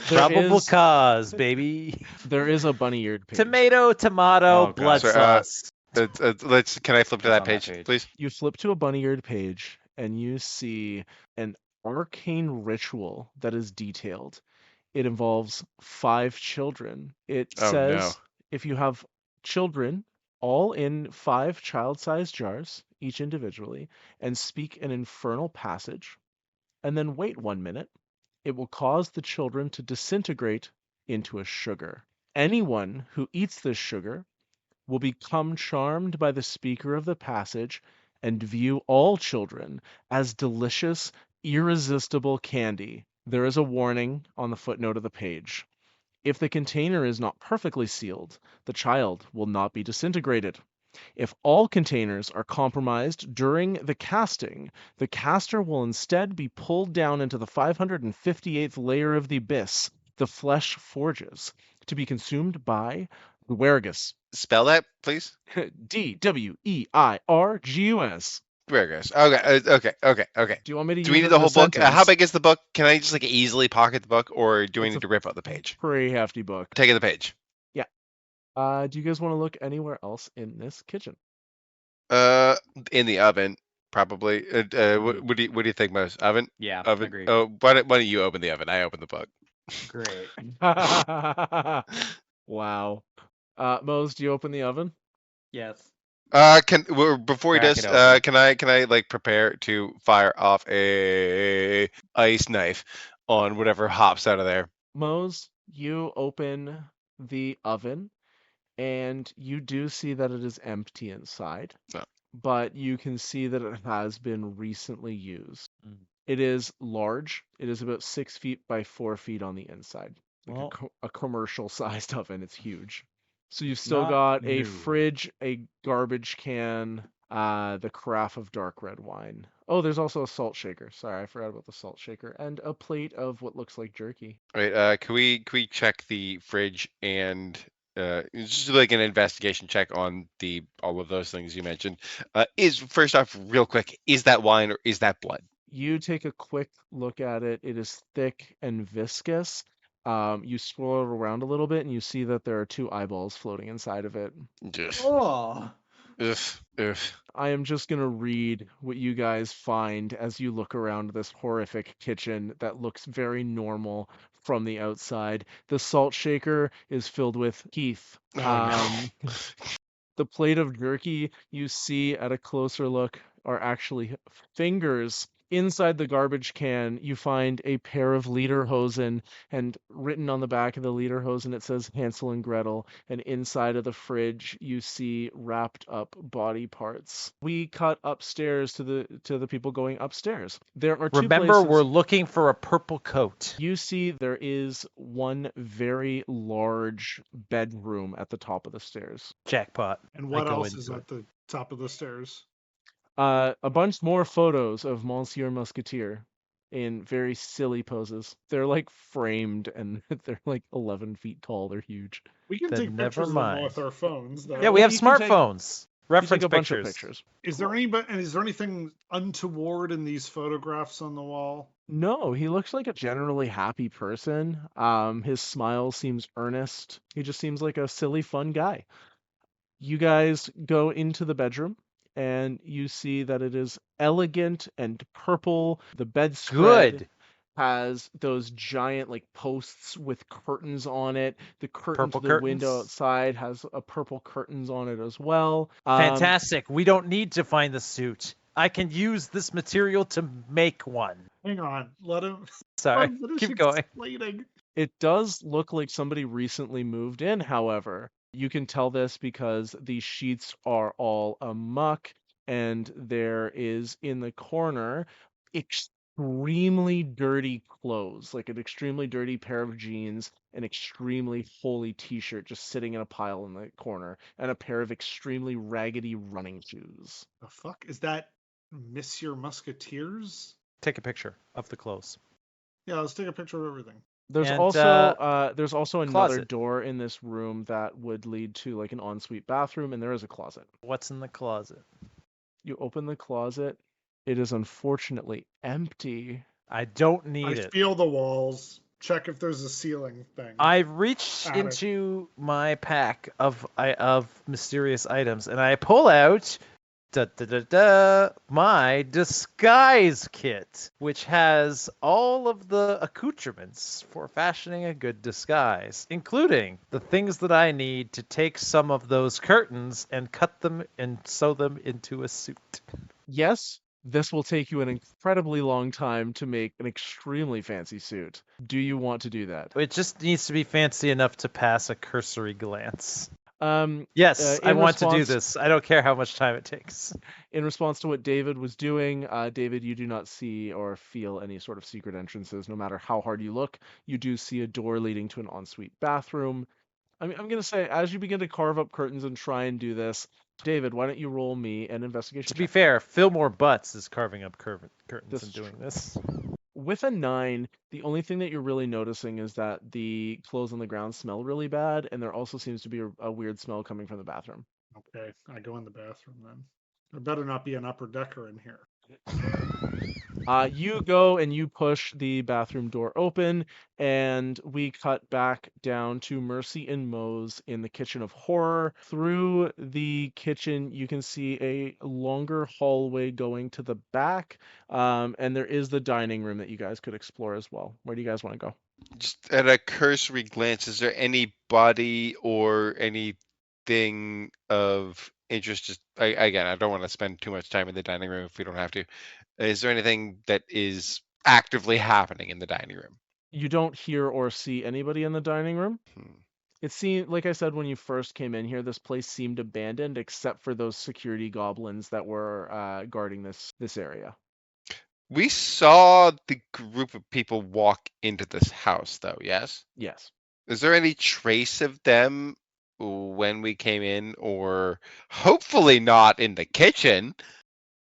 Probable cause, baby. There is a bunny-eared page. Tomato, blood sauce. Can I flip to that page, please? You flip to a bunny-eared page, and you see an arcane ritual that is detailed. It involves 5 children. It says if you have children all in 5 child-sized jars, each individually, and speak an infernal passage, and then wait 1 minute, it will cause the children to disintegrate into a sugar. Anyone who eats this sugar will become charmed by the speaker of the passage and view all children as delicious, irresistible candy. There is a warning on the footnote of the page. If the container is not perfectly sealed, the child will not be disintegrated. If all containers are compromised during the casting, the caster will instead be pulled down into the 558th layer of the abyss, the flesh forges, to be consumed by Dwergus. Spell that, please. Dweirgus. Dwergus. Okay. Do you want me to Do use we it need in the a whole book? How sentence? big is the book? Can I just like easily pocket the book, or do we It's need to rip out the page? Pretty hefty book. Taking the page. Do you guys want to look anywhere else in this kitchen? In the oven, probably. What do you think, Mose? Oven? Yeah, Oven. agreed. Oh, why don't you open the oven? I open the book. Great. Wow. Mose, do you open the oven? Yes. Before he Crack does, it open. can I like prepare to fire off a ice knife on whatever hops out of there? Mose, you open the oven and you do see that it is empty inside, Oh. but you can see that it has been recently used. Mm. It is large. It is about 6 feet by 4 feet on the inside. Like Well- a commercial sized oven. It's huge. So you've still Not got a new. fridge, a garbage can, the carafe of dark red wine. Oh, there's also a salt shaker. Sorry, I forgot about the salt shaker. And a plate of what looks like jerky. Right. Can we check the fridge and just like an investigation check on all of those things you mentioned? Is first off, real quick, is that wine or is that blood? You take a quick look at it. It is thick and viscous. You swirl it around a little bit and you see that there are 2 eyeballs floating inside of it. Ugh. Oh. Ugh. I am just going to read what you guys find as you look around this horrific kitchen that looks very normal from the outside. The salt shaker is filled with Heath. Oh, no. The plate of jerky you see at a closer look are actually fingers. Inside the garbage can, you find a pair of lederhosen, and written on the back of the lederhosen, it says Hansel and Gretel. And inside of the fridge, you see wrapped up body parts. We cut upstairs to the people going upstairs. There are 2 Remember, places. we're looking for a purple coat. You see there is one very large bedroom at the top of the stairs. Jackpot. And I what go else is into at the top of the stairs? A bunch more photos of Monsieur Musketeer in very silly poses. They're like framed and they're like 11 feet tall. They're huge. We can Then take never pictures of them mind. with our phones. Though. Yeah, we have You can take- smartphones. You Reference take a bunch of pictures. pictures. Is there anything untoward in these photographs on the wall? No, he looks like a generally happy person. His smile seems earnest. He just seems like a silly, fun guy. You guys go into the bedroom and you see that it is elegant and purple. The bedspread Good. has those giant like posts with curtains on it. The curtain Purple to the window curtains? outside has a purple curtains on it as well. Fantastic. We don't need to find the suit. I can use this material to make one. Hang on, let him. Sorry. finish Keep going. explaining. It does look like somebody recently moved in, however. You can tell this because the sheets are all amuck, and there is in the corner extremely dirty clothes, like an extremely dirty pair of jeans, an extremely holy t-shirt just sitting in a pile in the corner, and a pair of extremely raggedy running shoes. The fuck is that? Monsieur Musketeers? Take a picture of the clothes. Yeah, let's take a picture of everything. There's And, also another closet. door in this room that would lead to like an ensuite bathroom, and there is a closet. What's in the closet? You open the closet. It is unfortunately empty. I don't need I it. feel the walls. Check if there's a ceiling thing. I reach Attic. into my pack of mysterious items and I pull out my disguise kit, which has all of the accoutrements for fashioning a good disguise, including the things that I need to take some of those curtains and cut them and sew them into a suit. Yes, this will take you an incredibly long time to make an extremely fancy suit. Do you want to do that? It just needs to be fancy enough to pass a cursory glance. Um, Yes, I in want to do response- this. I don't care how much time it takes. in response to what David was doing, David, you do not see or feel any sort of secret entrances. No matter how hard you look, you do see a door leading to an ensuite bathroom. I'm going to say, as you begin to carve up curtains and try and do this, David, why don't you roll me an investigation To be check? fair, Fillmore Butts is carving up curtains This and is doing true. this. With a 9, the only thing that you're really noticing is that the clothes on the ground smell really bad, and there also seems to be a weird smell coming from the bathroom. Okay, I go in the bathroom then. There better not be an upper decker in here. You go and you push the bathroom door open, and we cut back down to Mercy and Mose in the kitchen of horror. Through the kitchen, you can see a longer hallway going to the back, and there is the dining room that you guys could explore as well. Where do you guys want to go? Just at a cursory glance, is there any body or anything of interest? Just again, I don't want to spend too much time in the dining room if we don't have to. Is there anything that is actively happening in the dining room? You don't hear or see anybody in the dining room. It seemed, like I said, when you first came in here, this place seemed abandoned except for those security goblins that were guarding this area. We saw the group of people walk into this house, though, yes? Yes. Is there any trace of them when we came in, or hopefully not in the kitchen?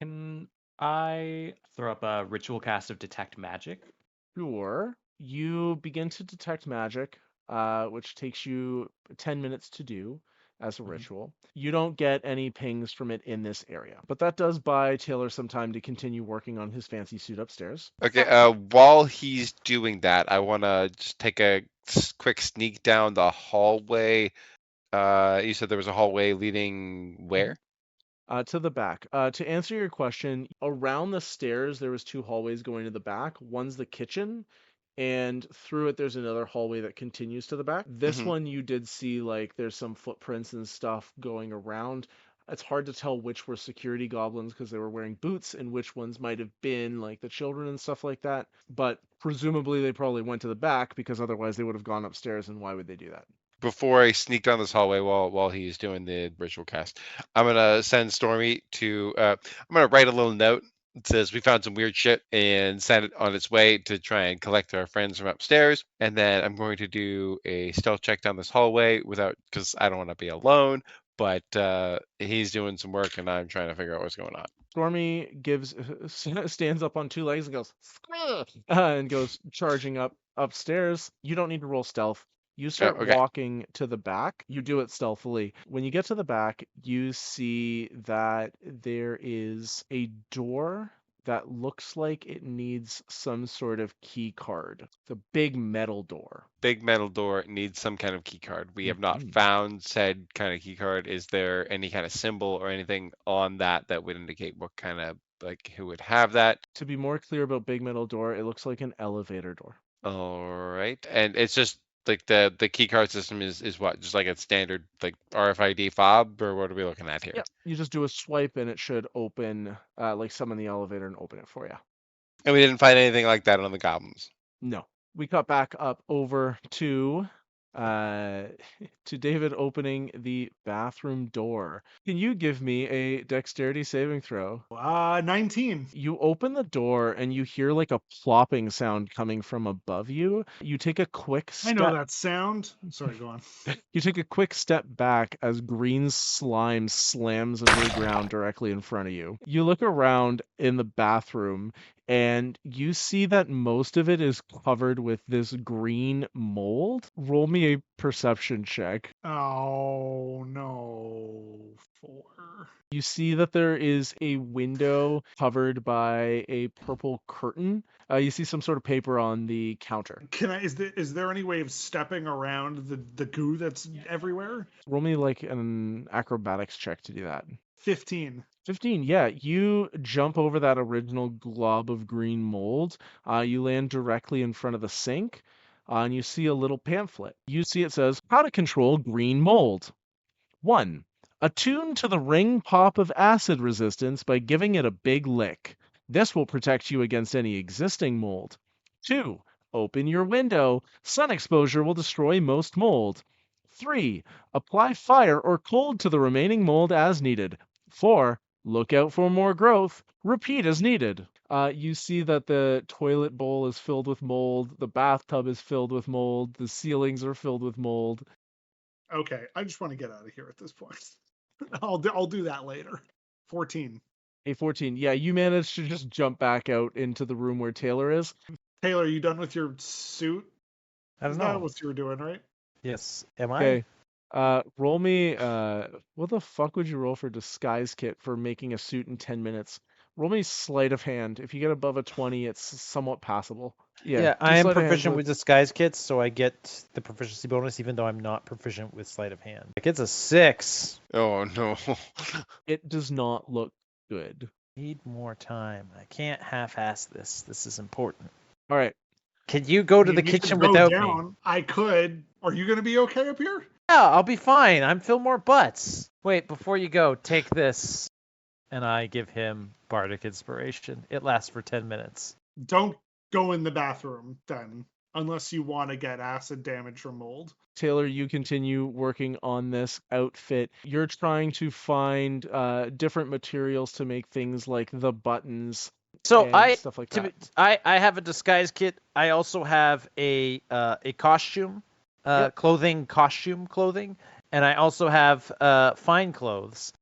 Can I throw up a ritual cast of Detect Magic? Sure. You begin to detect magic, which takes you 10 minutes to do as a ritual. You don't get any pings from it in this area, but that does buy Taylor some time to continue working on his fancy suit upstairs. Okay, while he's doing that, I want to just take a quick sneak down the hallway. You said there was a hallway leading where? To the back. To answer your question, around the stairs, there was 2 hallways going to the back. One's the kitchen, and through it, there's another hallway that continues to the back. This one, you did see, like, there's some footprints and stuff going around. It's hard to tell which were security goblins because they were wearing boots and which ones might have been, like, the children and stuff like that. But presumably, they probably went to the back because otherwise they would have gone upstairs, and why would they do that? Before I sneak down this hallway while he's doing the ritual cast, I'm gonna send Stormy to. I'm gonna write a little note that says we found some weird shit and send it on its way to try and collect our friends from upstairs. And then I'm going to do a stealth check down this hallway because I don't want to be alone. But he's doing some work and I'm trying to figure out what's going on. Stormy stands up on 2 legs and goes and goes charging upstairs. You don't need to roll stealth. You start okay. walking to the back. You do it stealthily. When you get to the back, you see that there is a door that looks like it needs some sort of key card. It's a big metal door. Big metal door needs some kind of key card. We have not found said kind of key card. Is there any kind of symbol or anything on that would indicate what kind of, like, who would have that? To be more clear about big metal door, it looks like an elevator door. All right. And it's just like the key card system is what? Just like a standard like RFID fob, or what are we looking at here? Yeah, you just do a swipe and it should open, like summon the elevator and open it for you. And we didn't find anything like that on the goblins. No. We cut back up over to David opening the bathroom door. Can you give me a dexterity saving throw? 19. You open the door and you hear like a plopping sound coming from above you. You take a quick step. I know that sound. Sorry, go on. You take a quick step back as green slime slams into the ground directly in front of you. You look around in the bathroom and you see that most of it is covered with this green mold. Roll me a perception check. Oh, no. 4. You see that there is a window covered by a purple curtain. You see some sort of paper on the counter. Is there any way of stepping around the goo that's everywhere? Roll me like an acrobatics check to do that. 15. 15, yeah. You jump over that original glob of green mold. You land directly in front of the sink, and you see a little pamphlet. You see it says, How to Control Green Mold. 1. Attune to the ring pop of acid resistance by giving it a big lick. This will protect you against any existing mold. 2. Open your window. Sun exposure will destroy most mold. 3. Apply fire or cold to the remaining mold as needed. 4. Look out for more growth. Repeat as needed. You see that the toilet bowl is filled with mold. The bathtub is filled with mold. The ceilings are filled with mold. Okay, I just want to get out of here at this point. I'll do that later. 14. A 14. Yeah, you managed to just jump back out into the room where Taylor is. Taylor, you done with your suit? I don't Is that know. what you were doing, right? Yes. Am I? Okay. Roll me. What the fuck would you roll for disguise kit for making a suit in 10 minutes? Roll me sleight of hand. If you get above a 20, it's somewhat passable. Yeah, do I am sleight of hand proficient with disguise kits, so I get the proficiency bonus, even though I'm not proficient with sleight of hand. Like, it's a 6. Oh no. It does not look good. Need more time. I can't half-ass this. This is important. All right. Can you go to I the mean, you kitchen could go without me? down. I could. Are you going to be okay up here? Yeah, I'll be fine. I'm Fillmore Butts. Wait, before you go, take this. And I give him Bardic Inspiration. It lasts for 10 minutes. Don't go in the bathroom then, unless you want to get acid damage from mold. Taylor, you continue working on this outfit. You're trying to find different materials to make things like the buttons. So and stuff like that. I have a disguise kit. I also have a costume, Yep. clothing, and I also have fine clothes.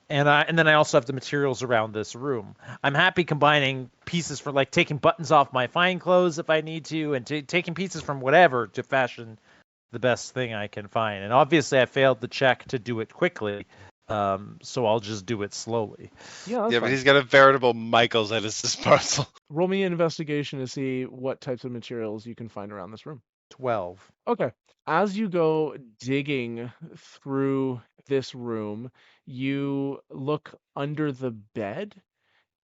And then I also have the materials around this room. I'm happy combining pieces for like taking buttons off my fine clothes if I need to, and taking pieces from whatever to fashion the best thing I can find. And obviously, I failed the check to do it quickly, so I'll just do it slowly. Yeah, that's Yeah, fine. but he's got a veritable Michaels at his disposal. Roll me an investigation to see what types of materials you can find around this room. 12. Okay. As you go digging through this room, you look under the bed.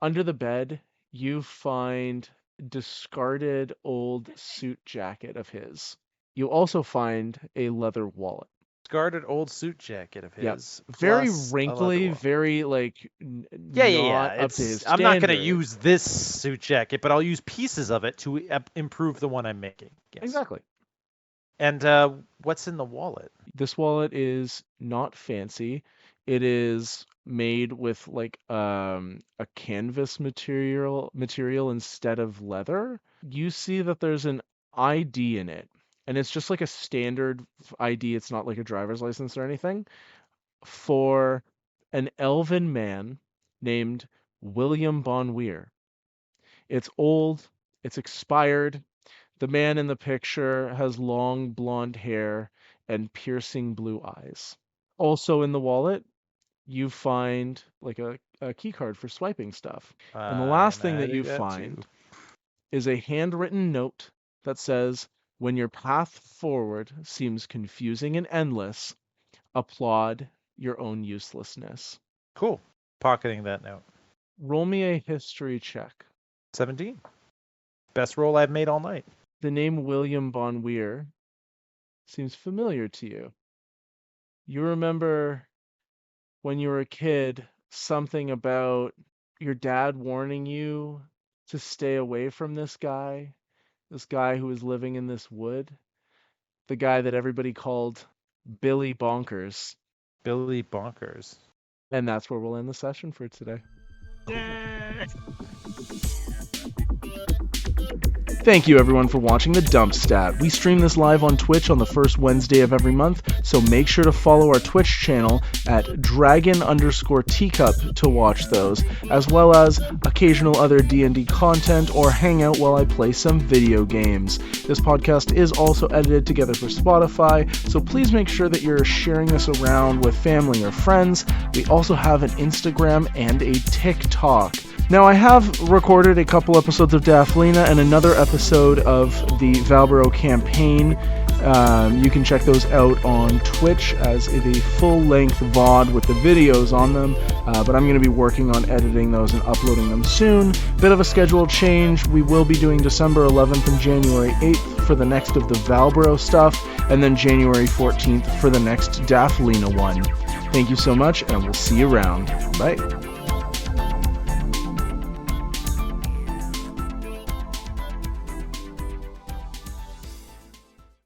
Under the bed, you find discarded old suit jacket of his. You also find a leather wallet. Discarded old suit jacket of Yep. his. Very plus a wrinkly, leather wallet. very like Yeah. not up to his I'm not going to standard. use this suit jacket, but I'll use pieces of it to improve the one I'm making. Yes. Exactly. And what's in the wallet? This wallet is not fancy. It is made with like a canvas material instead of leather. You see that there's an ID in it, and it's just like a standard ID. It's not like a driver's license or anything, for an elven man named William Bonweir. It's old, it's expired. The man in the picture has long blonde hair and piercing blue eyes. Also in the wallet, you find like a key card for swiping stuff. And the last thing that you find is a handwritten note that says, "When your path forward seems confusing and endless, applaud your own uselessness." Cool. Pocketing that note. Roll me a history check. 17. Best roll I've made all night. The name William Bonweir seems familiar to you. You remember when you were a kid, something about your dad warning you to stay away from this guy who was living in this wood, the guy that everybody called Billy Bonkers. Billy Bonkers. And that's where we'll end the session for today. Yay! Thank you everyone for watching the Dump Stat. We stream this live on Twitch on the first Wednesday of every month, so make sure to follow our Twitch channel at dragon_teacup to watch those, as well as occasional other D&D content or hang out while I play some video games. This podcast is also edited together for Spotify, so please make sure that you're sharing this around with family or friends. We also have an Instagram and a TikTok. Now, I have recorded a couple episodes of Daphlina and another episode of the Valborough campaign. You can check those out on Twitch as the full-length VOD with the videos on them, but I'm going to be working on editing those and uploading them soon. Bit of a schedule change. We will be doing December 11th and January 8th for the next of the Valborough stuff, and then January 14th for the next Daphlina one. Thank you so much, and we'll see you around. Bye.